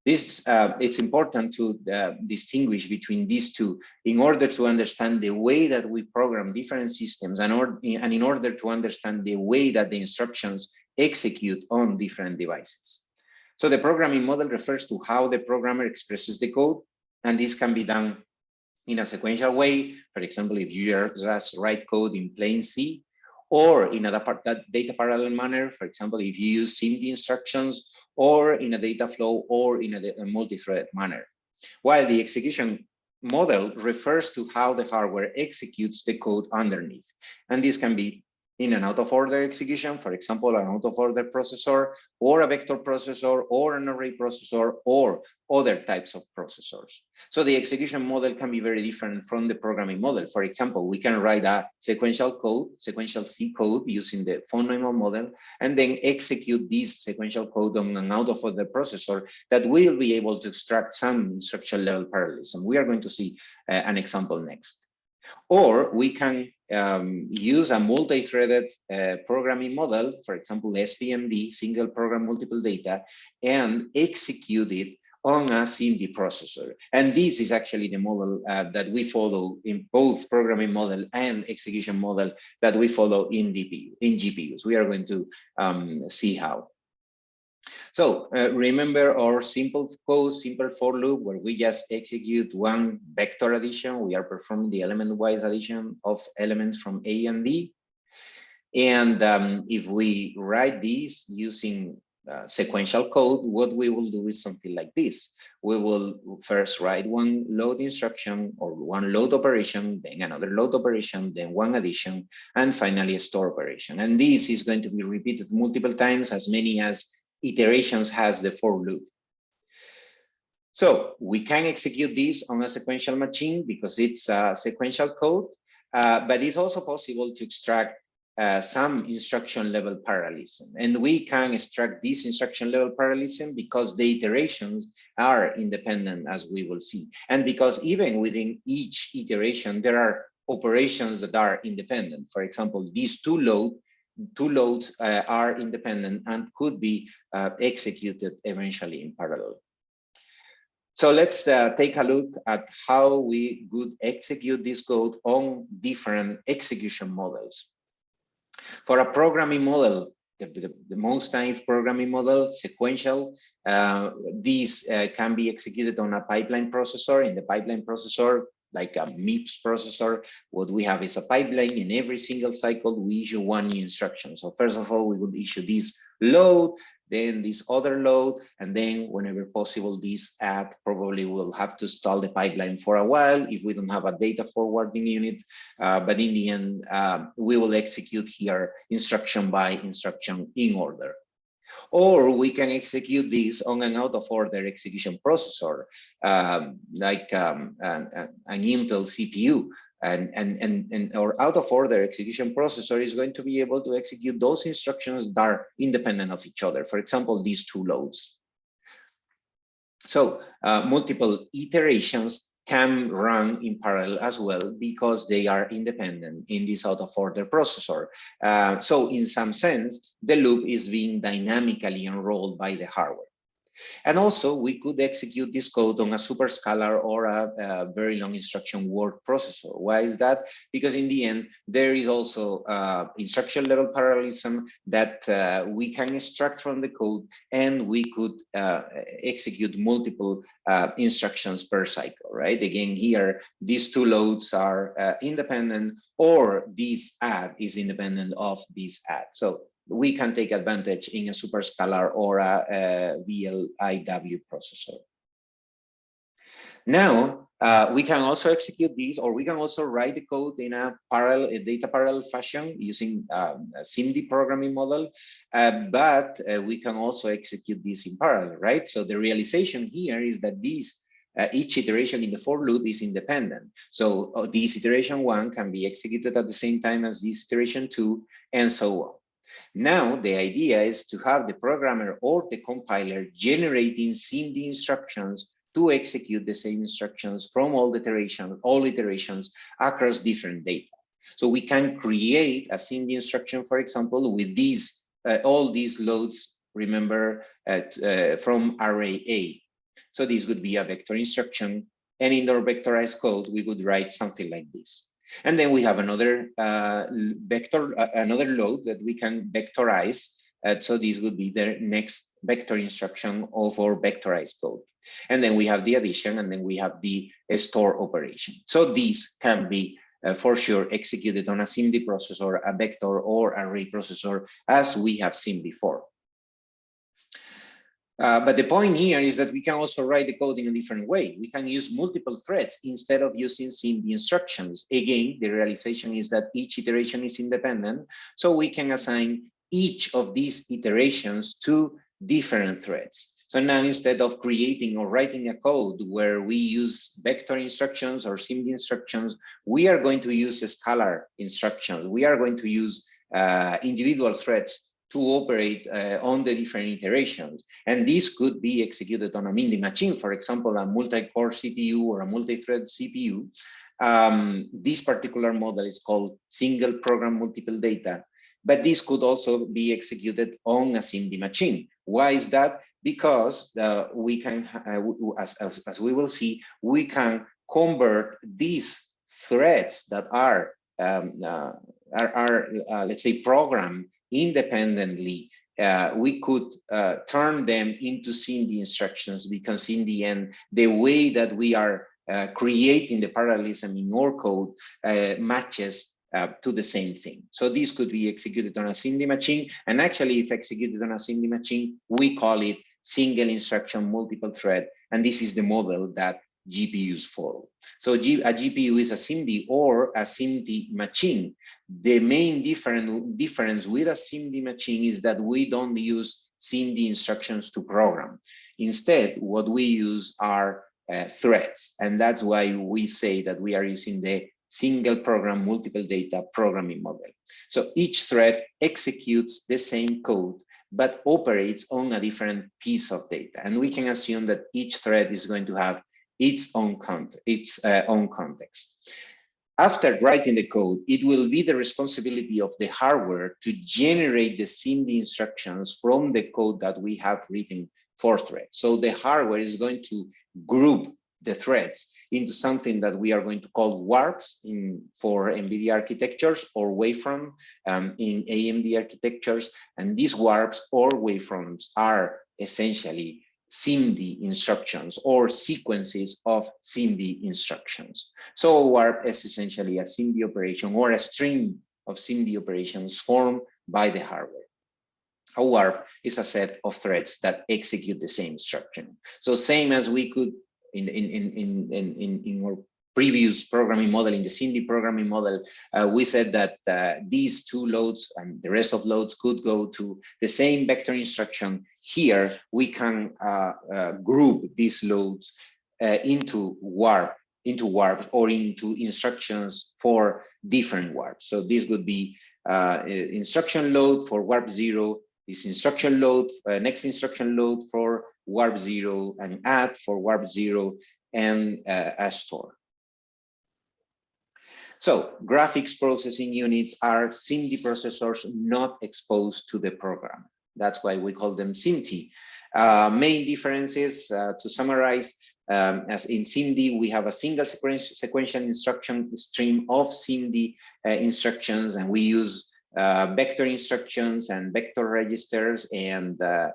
It's important to distinguish between these two in order to understand the way that we program different systems and in order to understand the way that the instructions execute on different devices. So the programming model refers to how the programmer expresses the code, and this can be done in a sequential way. For example, if you just write code in plain C, or in a data parallel manner, for example, if you use SIMD instructions, or in a data flow, or in a multi-threaded manner. while the execution model refers to how the hardware executes the code underneath. And this can be in an out-of-order execution, for example, an out-of-order processor, or a vector processor, or an array processor, or other types of processors. So the execution model can be very different from the programming model. For example, we can write a sequential C code using the von Neumann model, and then execute this sequential code on an out-of-order processor that will be able to extract some instruction level parallelism. We are going to see an example next. Or we can use a multi-threaded programming model, for example, SIMD, single program multiple data, and execute it on a SIMD processor. And this is actually the model that we follow in both programming model and execution model that we follow in GPUs. We are going to see how. So remember our simple code, simple for loop, where we just execute one vector addition. We are performing the element-wise addition of elements from A and B. And if we write this using sequential code, what we will do is something like this. We will first write one load instruction or one load operation, then another load operation, then one addition, and finally a store operation. And this is going to be repeated multiple times, as many as iterations has the for loop. So we can execute this on a sequential machine because it's a sequential code, but it's also possible to extract some instruction level parallelism. And we can extract this instruction level parallelism because the iterations are independent, as we will see. And because even within each iteration, there are operations that are independent. For example, these two loads are independent and could be executed eventually in parallel. So let's take a look at how we could execute this code on different execution models. For a programming model, the most naive programming model, sequential, these can be executed on a pipeline processor. In the pipeline processor, like a MIPS processor, what we have is a pipeline. In every single cycle, we issue one new instruction. So first of all, we would issue this load, then this other load, and then whenever possible, this add. Probably we'll have to stall the pipeline for a while if we don't have a data forwarding unit. But in the end, we will execute here instruction by instruction in order. Or we can execute this on an out-of-order execution processor, like an Intel CPU. And our out-of-order execution processor is going to be able to execute those instructions that are independent of each other. For example, these two loads. So multiple iterations can run in parallel as well because they are independent in this out-of-order processor. So in some sense, the loop is being dynamically enrolled by the hardware. And also, we could execute this code on a superscalar or a very long instruction word processor. Why is that? Because in the end, there is also instruction level parallelism that we can extract from the code, and we could execute multiple instructions per cycle, right? Again, here, these two loads are independent, or this add is independent of this add. So we can take advantage in a superscalar or a VLIW processor. Now, we can also execute these, or we can also write the code in a data parallel fashion using a SIMD programming model, but we can also execute this in parallel, right? So the realization here is that these each iteration in the for loop is independent. So this iteration 1 can be executed at the same time as this iteration 2, and so on. Now, the idea is to have the programmer or the compiler generating SIMD instructions to execute the same instructions from all iterations across different data. So we can create a SIMD instruction, for example, with these all these loads, remember, from array A. So this would be a vector instruction, and in our vectorized code, we would write something like this. And then we have another another load that we can vectorize. So this would be the next vector instruction of our vectorized code. And then we have the addition, and then we have the store operation. So these can be for sure executed on a SIMD processor, a vector, or array processor, as we have seen before. But the point here is that we can also write the code in a different way. We can use multiple threads instead of using SIMD instructions. Again, the realization is that each iteration is independent, so we can assign each of these iterations to different threads. So now instead of creating or writing a code where we use vector instructions or SIMD instructions, we are going to use scalar instructions. We are going to use individual threads to operate on the different iterations. And this could be executed on a MIMD machine, for example, a multi-core CPU or a multi-thread CPU. This particular model is called single program multiple data, but this could also be executed on a SIMD machine. Why is that? Because we can, as we will see, we can convert these threads that are let's say, programmed independently. We could turn them into SIMD instructions, because in the end, the way that we are creating the parallelism in our code matches to the same thing. So this could be executed on a SIMD machine, and actually, if executed on a SIMD machine, we call it single instruction multiple thread, and this is the model that GPUs follow. So a GPU is a SIMD or a SIMD machine. The main difference with a SIMD machine is that we don't use SIMD instructions to program. Instead, what we use are threads, and that's why we say that we are using the single program multiple data programming model. So each thread executes the same code, but operates on a different piece of data. And we can assume that each thread is going to have its own context. After writing the code, it will be the responsibility of the hardware to generate the SIMD instructions from the code that we have written for threads. So the hardware is going to group the threads into something that we are going to call warps for NVIDIA architectures, or waveform in AMD architectures. And these warps or waveforms are essentially SIMD instructions or sequences of SIMD instructions. So a warp is essentially a SIMD operation or a string of SIMD operations formed by the hardware. A warp is a set of threads that execute the same instruction. So same as we could in our previous programming model, in the SIMD programming model, we said that these two loads and the rest of loads could go to the same vector instruction. Here, we can group these loads into warps or into instructions for different warps. So this would be instruction load for warp 0, this instruction load, next instruction load for warp 0, and add for warp 0, and a store. So graphics processing units are SIMD processors not exposed to the program. That's why we call them SIMD. Main differences, to summarize, as in SIMD, we have a single sequential instruction stream of SIMD instructions, and we use vector instructions and vector registers and a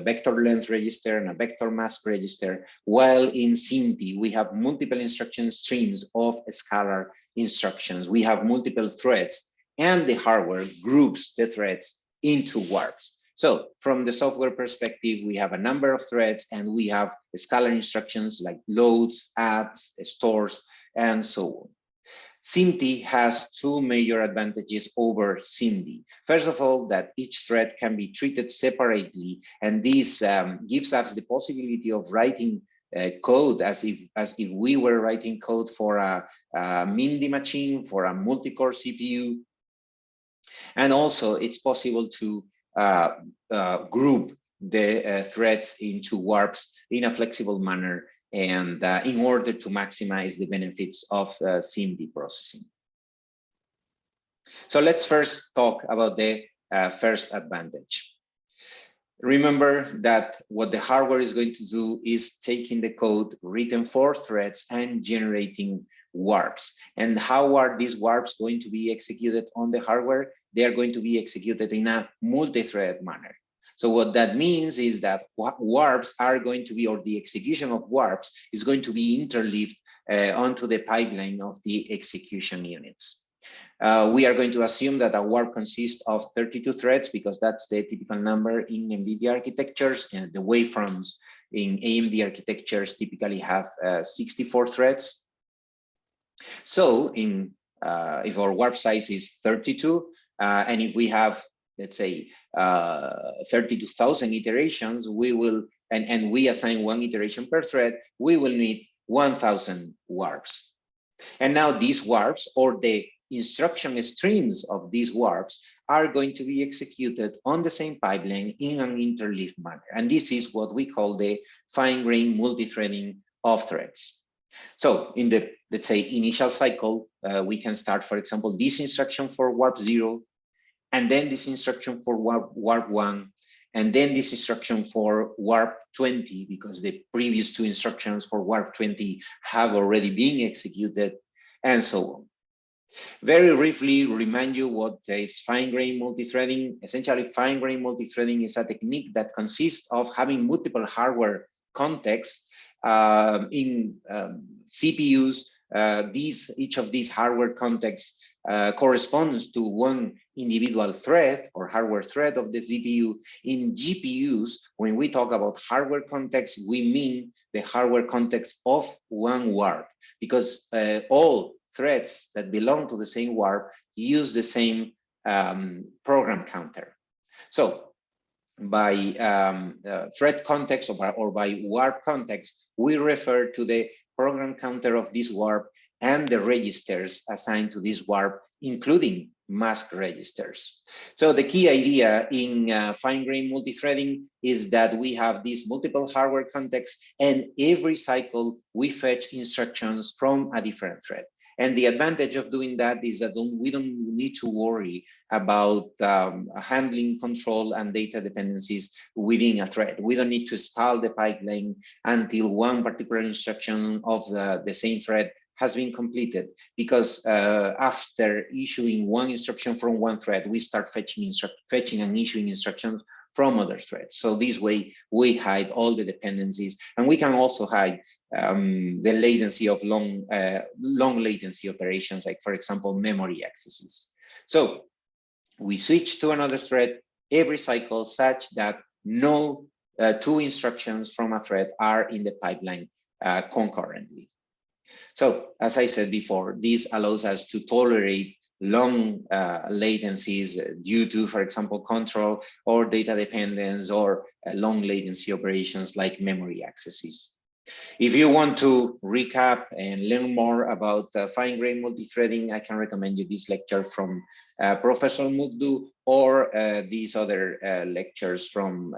vector length register and a vector mask register, while in SIMD we have multiple instruction streams of scalar instructions. We have multiple threads, and the hardware groups the threads into warps. So from the software perspective, we have a number of threads, and we have scalar instructions like loads, adds, stores, and so on. SIMD has two major advantages over SIMD. First of all, that each thread can be treated separately, and this gives us the possibility of writing code as if we were writing code for a MIMD machine, for a multi-core CPU. And also, it's possible to group the threads into warps in a flexible manner, and in order to maximize the benefits of SIMD processing. So let's first talk about the first advantage. Remember that what the hardware is going to do is taking the code written for threads and generating warps. And how are these warps going to be executed on the hardware? They are going to be executed in a multi-thread manner. So what that means is that warps are going to be, or the execution of warps is going to be interleaved onto the pipeline of the execution units. We are going to assume that a warp consists of 32 threads because that's the typical number in NVIDIA architectures, and the wavefronts in AMD architectures typically have 64 threads. So if our warp size is 32, and if we have, let's say, 32,000 iterations, we will, and we assign 1 iteration per thread, we will need 1,000 warps. And now these warps, or the instruction streams of these warps, are going to be executed on the same pipeline in an interleaved manner. And this is what we call the fine-grained multi-threading of threads. So in the, let's say, initial cycle, we can start, for example, this instruction for warp 0, and then this instruction for warp 1, and then this instruction for warp 20, because the previous 2 instructions for warp 20 have already been executed, and so on. Very briefly, remind you what is fine-grained multithreading. Essentially, fine-grained multithreading is a technique that consists of having multiple hardware contexts in CPUs. Each of these hardware contexts corresponds to one individual thread or hardware thread of the CPU. In GPUs, when we talk about hardware context, we mean the hardware context of one warp, because all threads that belong to the same warp use the same program counter. So by thread context or by warp context, we refer to the program counter of this warp and the registers assigned to this warp, including mask registers. So the key idea in fine-grained multithreading is that we have these multiple hardware contexts, and every cycle we fetch instructions from a different thread. And the advantage of doing that is that we don't need to worry about handling control and data dependencies within a thread. We don't need to stall the pipeline until one particular instruction of the same thread has been completed, because after issuing one instruction from one thread, we start fetching and issuing instructions from other threads. So this way we hide all the dependencies, and we can also hide the latency of long latency operations, like, for example, memory accesses. So we switch to another thread every cycle such that no 2 instructions from a thread are in the pipeline concurrently. So as I said before, this allows us to tolerate long latencies due to, for example, control or data dependence, or long latency operations like memory accesses. If you want to recap and learn more about fine-grained multithreading, I can recommend you this lecture from Professor Mugdu, or these other lectures from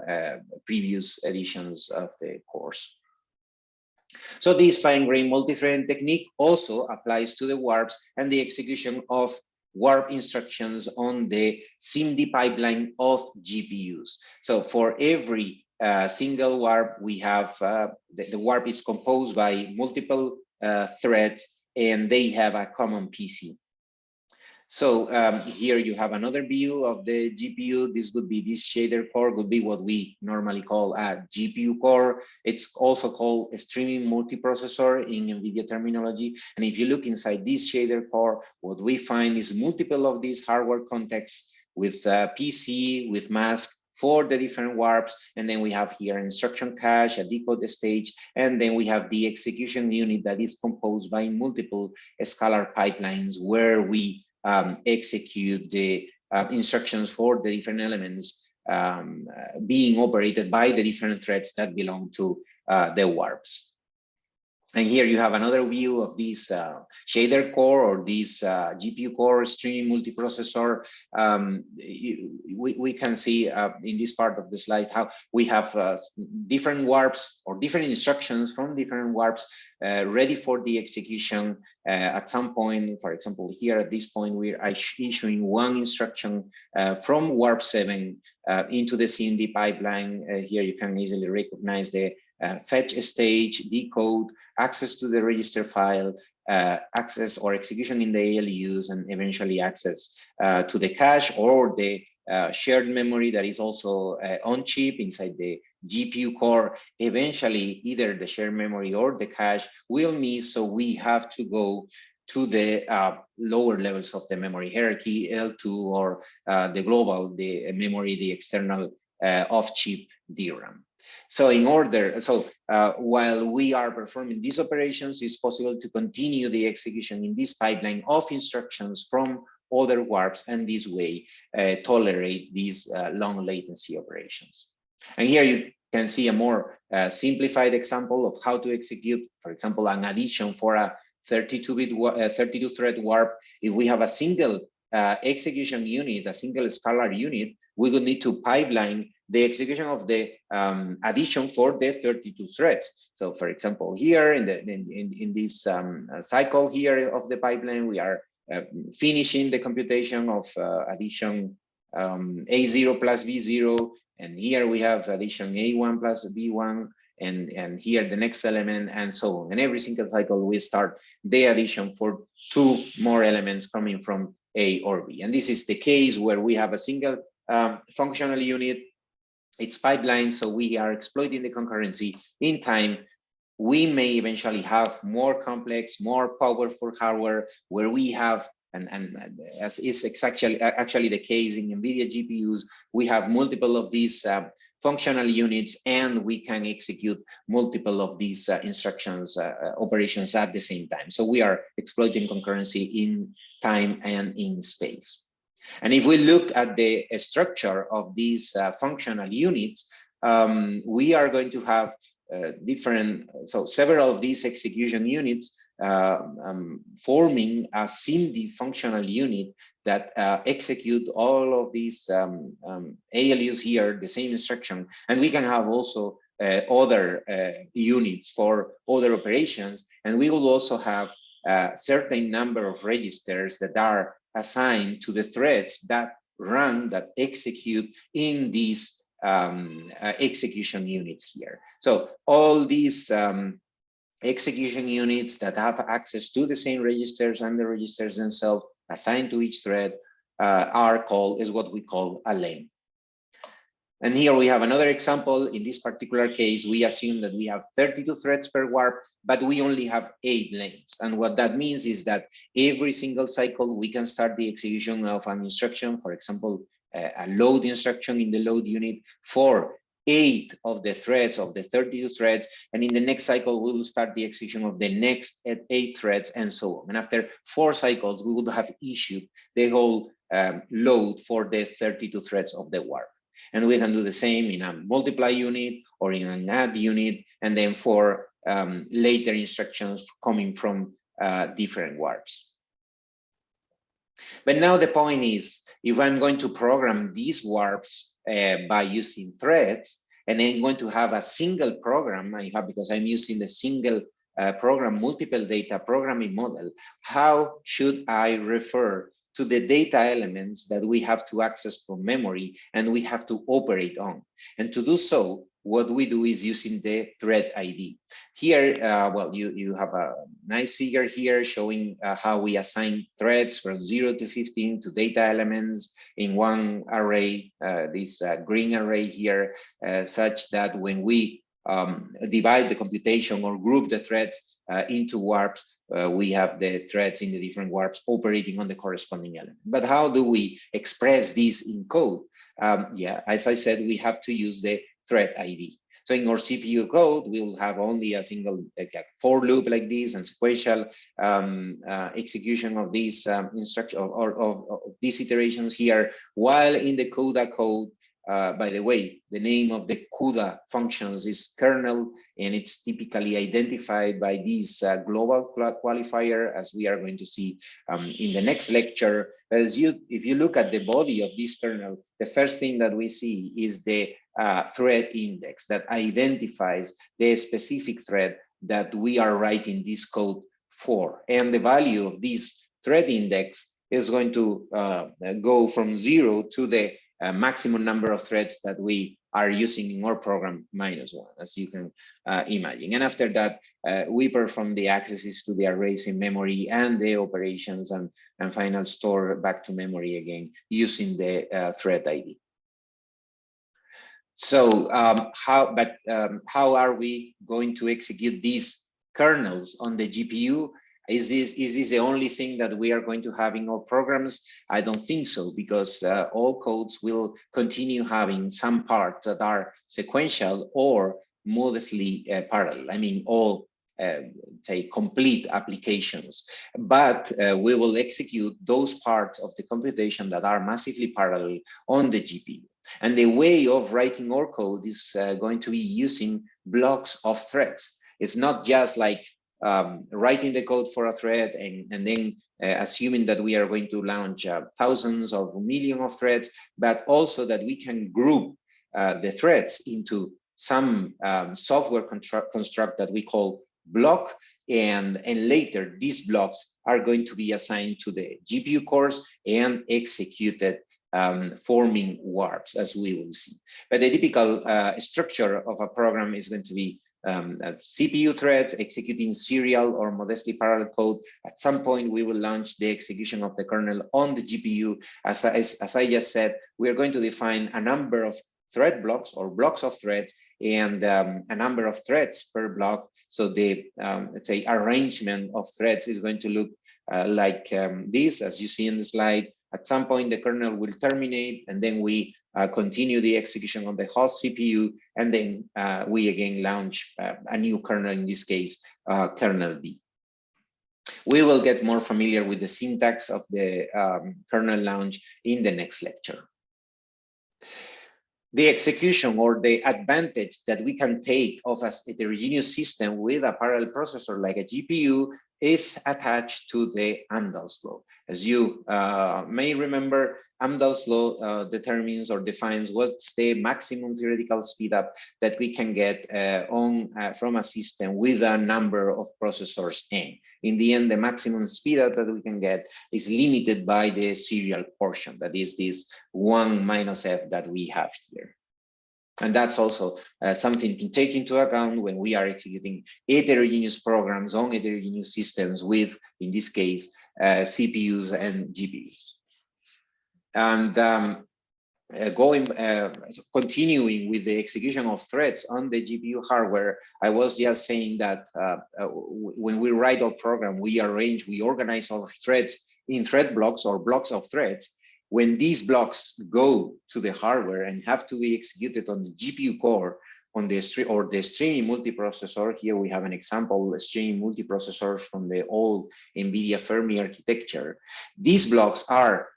previous editions of the course. So this fine-grained multithreading technique also applies to the warps and the execution of warp instructions on the SIMD pipeline of GPUs. So for every single warp, we have the warp is composed by multiple threads, and they have a common PC. So here you have another view of the GPU. This would be this shader core, would be what we normally call a GPU core. It's also called a streaming multiprocessor in NVIDIA terminology. And if you look inside this shader core, what we find is multiple of these hardware contexts with PC, with mask for the different warps. And then we have here an instruction cache, a decode stage, and then we have the execution unit that is composed by multiple scalar pipelines where we execute the instructions for the different elements being operated by the different threads that belong to the warps. And here you have another view of this shader core, or this GPU core streaming multiprocessor. We can see in this part of the slide how we have different warps or different instructions from different warps ready for the execution. At some point, for example, here at this point, we are issuing one instruction from warp 7 into the SIMD pipeline. Here you can easily recognize the fetch stage, decode, access to the register file, access or execution in the ALUs, and eventually access to the cache or the shared memory that is also on chip inside the GPU core. Eventually, either the shared memory or the cache will miss, so we have to go to the lower levels of the memory hierarchy, L2 or the global, the memory, the external off-chip DRAM. So while we are performing these operations, it's possible to continue the execution in this pipeline of instructions from other warps, and this way tolerate these long latency operations. And here you can see a more simplified example of how to execute, for example, an addition for a 32-thread warp. If we have a single execution unit, a single scalar unit, we would need to pipeline the execution of the addition for the 32 threads. So, for example, here in this cycle here of the pipeline, we are finishing the computation of addition A0 plus B0, and here we have addition A1 plus B1, and here the next element, and so on. And every single cycle we start the addition for 2 more elements coming from A or B. And this is the case where we have a single functional unit. It's pipeline, so we are exploiting the concurrency. In time, we may eventually have more complex, more powerful hardware where we have, and as is actually the case in NVIDIA GPUs, we have multiple of these functional units, and we can execute multiple of these instructions, operations at the same time. So we are exploiting concurrency in time and in space. And if we look at the structure of these functional units, we are going to have several of these execution units forming a SIMD functional unit that execute all of these ALUs here, the same instruction. And we can have also other units for other operations. And we will also have a certain number of registers that are assigned to the threads that run, that execute in these execution units here. So all these execution units that have access to the same registers and the registers themselves assigned to each thread is what we call a lane. And here we have another example. In this particular case, we assume that we have 32 threads per warp, but we only have 8 lanes. And what that means is that every single cycle, we can start the execution of an instruction, for example, a load instruction in the load unit for 8 of the threads of the 32 threads. And in the next cycle, we will start the execution of the next 8 threads, and so on. And after 4 cycles, we would have issued the whole load for the 32 threads of the warp. And we can do the same in a multiply unit or in an add unit, and then for later instructions coming from different warps. But now the point is, if I'm going to program these warps by using threads, and I'm going to have a single program, because I'm using the single program multiple data programming model, how should I refer to the data elements that we have to access from memory and we have to operate on? And to do so, what we do is using the thread ID. Here, well, you have a nice figure here showing how we assign threads from 0 to 15 to data elements in one array, this green array here, such that when we divide the computation or group the threads into warps, we have the threads in the different warps operating on the corresponding element. But how do we express this in code? Yeah, as I said, we have to use the thread ID. So in our CPU code, we'll have only a single for loop like this and sequential execution of these instructions or these iterations here, while in the CUDA code, by the way, the name of the CUDA functions is kernel, and it's typically identified by this global qualifier, as we are going to see in the next lecture. If you look at the body of this kernel, the first thing that we see is the thread index that identifies the specific thread that we are writing this code for. And the value of this thread index is going to go from 0 to the maximum number of threads that we are using in our program -1, as you can imagine. And after that, we perform the accesses to the arrays in memory and the operations, and final store back to memory again using the thread ID. So how are we going to execute these kernels on the GPU? Is this the only thing that we are going to have in our programs? I don't think so, because all codes will continue having some parts that are sequential or modestly parallel. I mean, all say complete applications, but we will execute those parts of the computation that are massively parallel on the GPU. And the way of writing our code is going to be using blocks of threads. It's not just like writing the code for a thread and then assuming that we are going to launch thousands or millions of threads, but also that we can group the threads into some software construct that we call block, and later these blocks are going to be assigned to the GPU cores and executed forming warps, as we will see. But the typical structure of a program is going to be CPU threads executing serial or modestly parallel code. At some point, we will launch the execution of the kernel on the GPU. As I just said, we are going to define a number of thread blocks or blocks of threads and a number of threads per block. So the, let's say, arrangement of threads is going to look like this, as you see in the slide. At some point, the kernel will terminate, and then we continue the execution on the host CPU, and then we again launch a new kernel, in this case, kernel B. We will get more familiar with the syntax of the kernel launch in the next lecture. The execution or the advantage that we can take of a heterogeneous system with a parallel processor like a GPU is attached to the Amdahl's law. As you may remember, Amdahl's law determines or defines what's the maximum theoretical speedup that we can get from a system with a number of processors n. In the end, the maximum speedup that we can get is limited by the serial portion, that is this 1 minus f that we have here. And that's also something to take into account when we are executing heterogeneous programs on heterogeneous systems with, in this case, CPUs and GPUs. And continuing with the execution of threads on the GPU hardware, I was just saying that when we write our program, we organize our threads in thread blocks or blocks of threads. When these blocks go to the hardware and have to be executed on the GPU core on the streaming multiprocessor, here we have an example, the streaming multiprocessors from the old NVIDIA Fermi architecture. These blocks are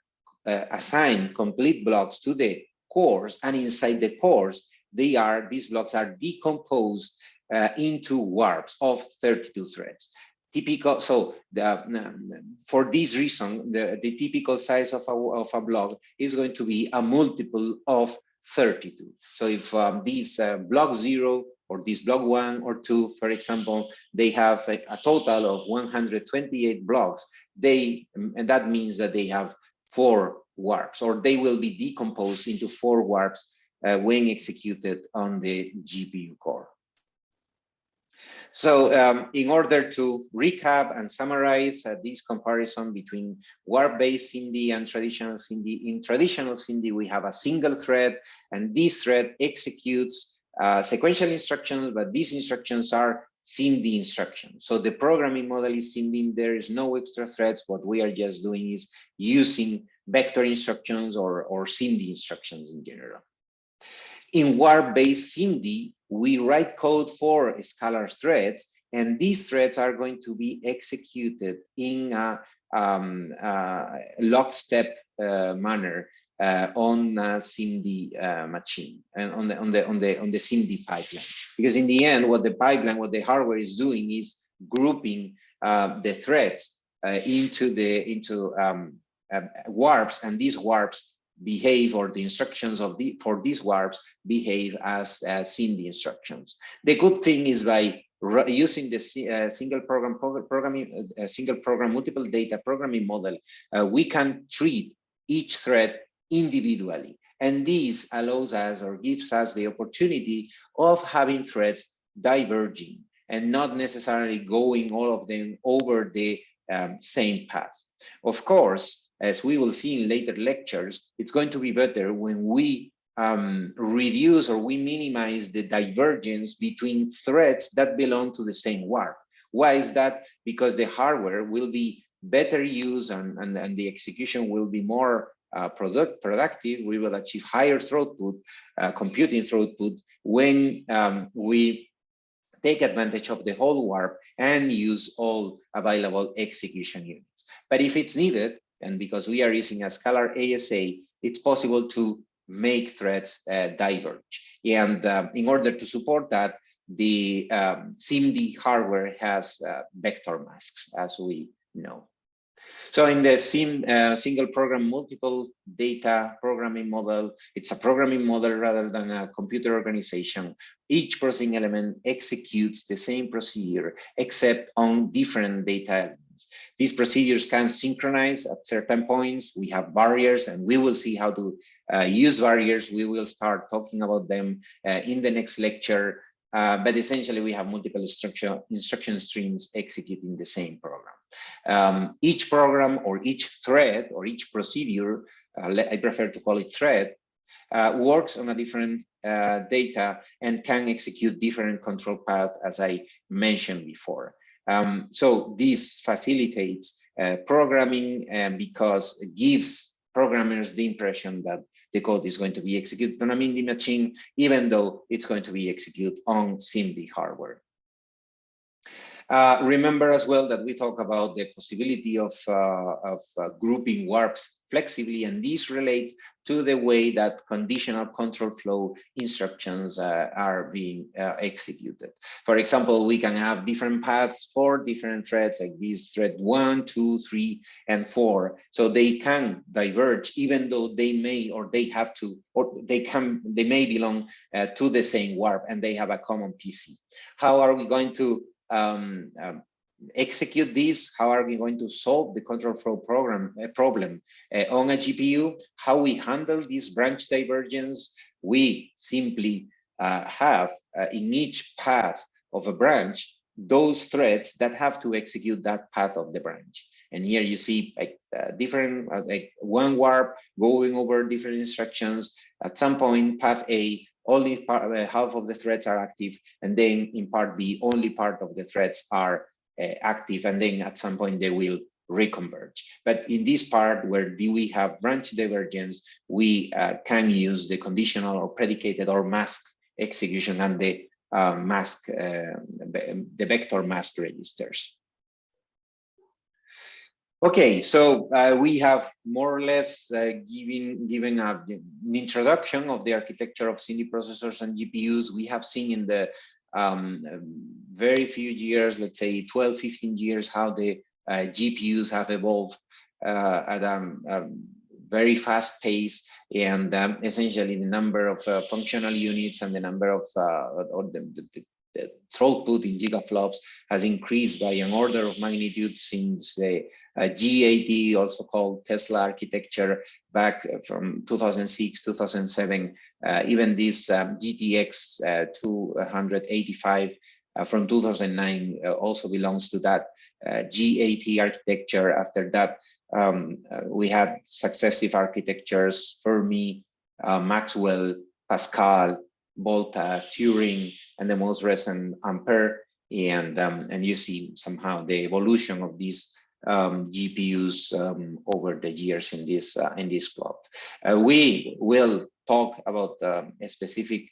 assigned complete blocks to the cores, and inside the cores, these blocks are decomposed into warps of 32 threads. Typical, so for this reason, the typical size of a block is going to be a multiple of 32. So if these block 0 or this block 1 or 2, for example, they have a total of 128 blocks, and that means that they have 4 warps, or they will be decomposed into 4 warps when executed on the GPU core. So in order to recap and summarize this comparison between warp-based SIMD and traditional SIMD, in traditional SIMD, we have a single thread, and this thread executes sequential instructions, but these instructions are SIMD instructions. So the programming model is SIMD, there is no extra threads. What we are just doing is using vector instructions or SIMD instructions in general. In warp-based SIMD, we write code for scalar threads, and these threads are going to be executed in a lockstep manner on a SIMD machine and on the SIMD pipeline. Because in the end, what the hardware is doing is grouping the threads into warps, and these warps behave, or the instructions for these warps behave as SIMD instructions. The good thing is by using the single program multiple data programming model, we can treat each thread individually, and this allows us or gives us the opportunity of having threads diverging and not necessarily going all of them over the same path. Of course, as we will see in later lectures, it's going to be better when we reduce or we minimize the divergence between threads that belong to the same warp. Why is that? Because the hardware will be better used and the execution will be more productive. We will achieve higher throughput, computing throughput, when we take advantage of the whole warp and use all available execution units. But if it's needed, and because we are using a scalar ASA, it's possible to make threads diverge. And in order to support that, the SIMD hardware has vector masks, as we know. So in the single program multiple data programming model, it's a programming model rather than a computer organization. Each processing element executes the same procedure except on different data elements. These procedures can synchronize at certain points. We have barriers, and we will see how to use barriers. We will start talking about them in the next lecture. But essentially, we have multiple instruction streams executing the same program. Each program or each thread or each procedure, I prefer to call it thread, works on a different data and can execute different control paths, as I mentioned before. So this facilitates programming because it gives programmers the impression that the code is going to be executed on a MIMD machine, even though it's going to be executed on SIMD hardware. Remember as well that we talk about the possibility of grouping warps flexibly, and this relates to the way that conditional control flow instructions are being executed. For example, we can have different paths for different threads, like this thread 1, 2, 3, and 4. So they can diverge, even though they may, or they have to, or they may belong to the same warp, and they have a common PC. How are we going to execute this? How are we going to solve the control flow problem on a GPU? How we handle this branch divergence? We simply have in each path of a branch those threads that have to execute that path of the branch. And here you see like different, like one warp going over different instructions. At some point, path A, only half of the threads are active, and then in part B, only part of the threads are active, and then at some point they will reconverge. But in this part where we have branch divergence, we can use the conditional or predicated or mask execution and the the vector mask registers. Okay, so we have more or less given an introduction of the architecture of SIMD processors and GPUs. We have seen in the very few years, let's say 12, 15 years, how the GPUs have evolved at a very fast pace, and essentially the number of functional units and the number of the throughput in gigaflops has increased by an order of magnitude since the G80, also called Tesla architecture, back from 2006, 2007. Even this GTX 285 from 2009 also belongs to that G80 architecture. After that, we had successive architectures: Fermi, Maxwell, Pascal, Volta, Turing, and the most recent Ampere. And you see somehow the evolution of these GPUs over the years in this plot. We will talk about specific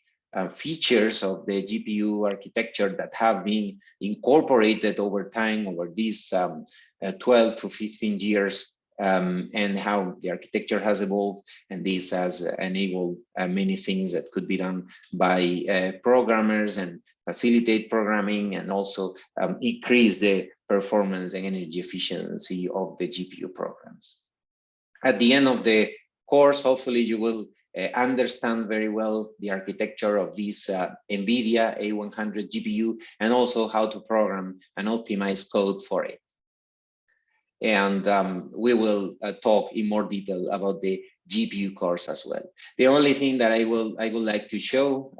features of the GPU architecture that have been incorporated over time, over these 12 to 15 years, and how the architecture has evolved, and this has enabled many things that could be done by programmers and facilitate programming, and also increase the performance and energy efficiency of the GPU programs. At the end of the course, hopefully you will understand very well the architecture of this NVIDIA A100 GPU, and also how to program and optimize code for it. And we will talk in more detail about the GPU course as well. The only thing that I would like to show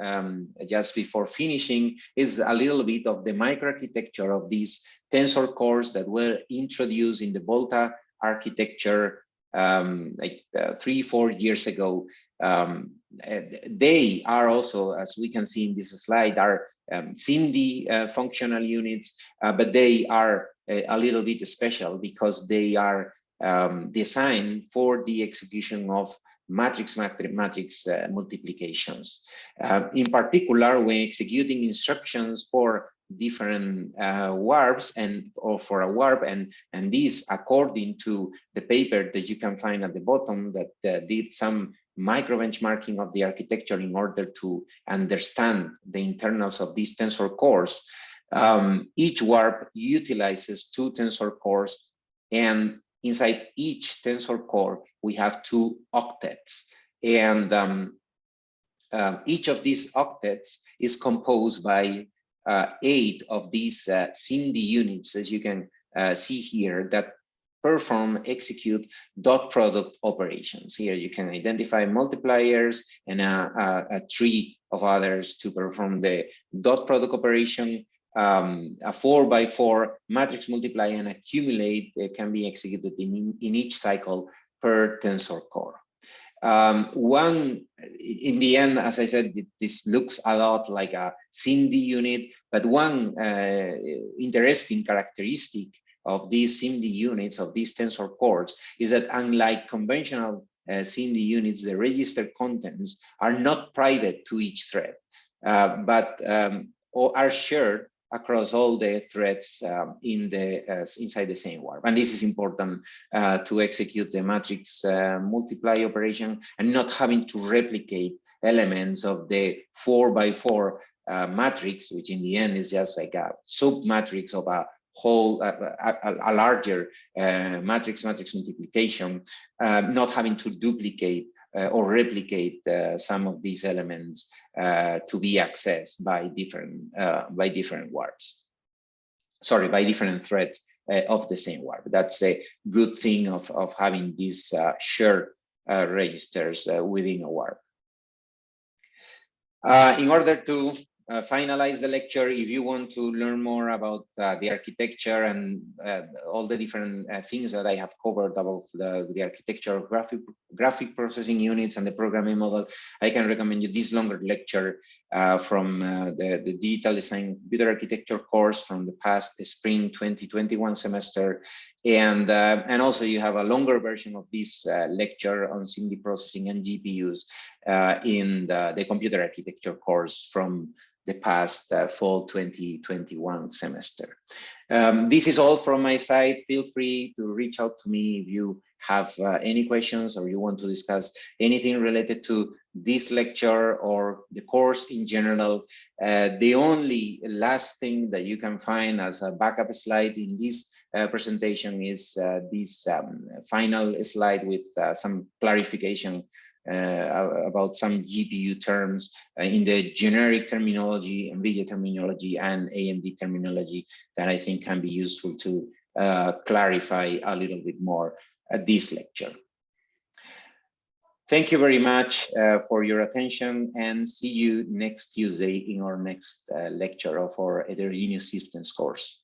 just before finishing is a little bit of the microarchitecture of these Tensor Cores that were introduced in the Volta architecture like 3-4 years ago. They are also, as we can see in this slide, are SIMD functional units, but they are a little bit special because they are designed for the execution of matrix multiplications. In particular, when executing instructions for different warps or for a warp, and this according to the paper that you can find at the bottom that did some micro benchmarking of the architecture in order to understand the internals of these tensor cores. Each warp utilizes 2 tensor cores, and inside each tensor core we have 2 octets, and each of these octets is composed by 8 of these SIMD units, as you can see here, that execute dot product operations. Here you can identify multipliers and a tree of others to perform the dot product operation. A 4x4 matrix multiply and accumulate can be executed in each cycle per tensor core. In the end, as I said, this looks a lot like a SIMD unit, but one interesting characteristic of these SIMD units, of these tensor cores, is that unlike conventional SIMD units, the register contents are not private to each thread, but are shared across all the threads inside the same warp. And this is important to execute the matrix multiply operation and not having to replicate elements of the 4x4 matrix, which in the end is just like a submatrix of a whole, a larger matrix multiplication, not having to duplicate or replicate some of these elements to be accessed by different warps. Sorry, by different threads of the same warp. That's the good thing of having these shared registers within a warp. In order to finalize the lecture, if you want to learn more about the architecture and all the different things that I have covered about the architecture of graphic processing units and the programming model, I can recommend you this longer lecture from the Digital Design Computer Architecture course from the past spring 2021 semester. And also you have a longer version of this lecture on SIMD processing and GPUs in the computer architecture course from the past fall 2021 semester. This is all from my side. Feel free to reach out to me if you have any questions or you want to discuss anything related to this lecture or the course in general. The only last thing that you can find as a backup slide in this presentation is this final slide with some clarification about some GPU terms in the generic terminology, NVIDIA terminology, and AMD terminology that I think can be useful to clarify a little bit more at this lecture. Thank you very much for your attention, and see you next Tuesday in our next lecture of our Heterogeneous Systems course.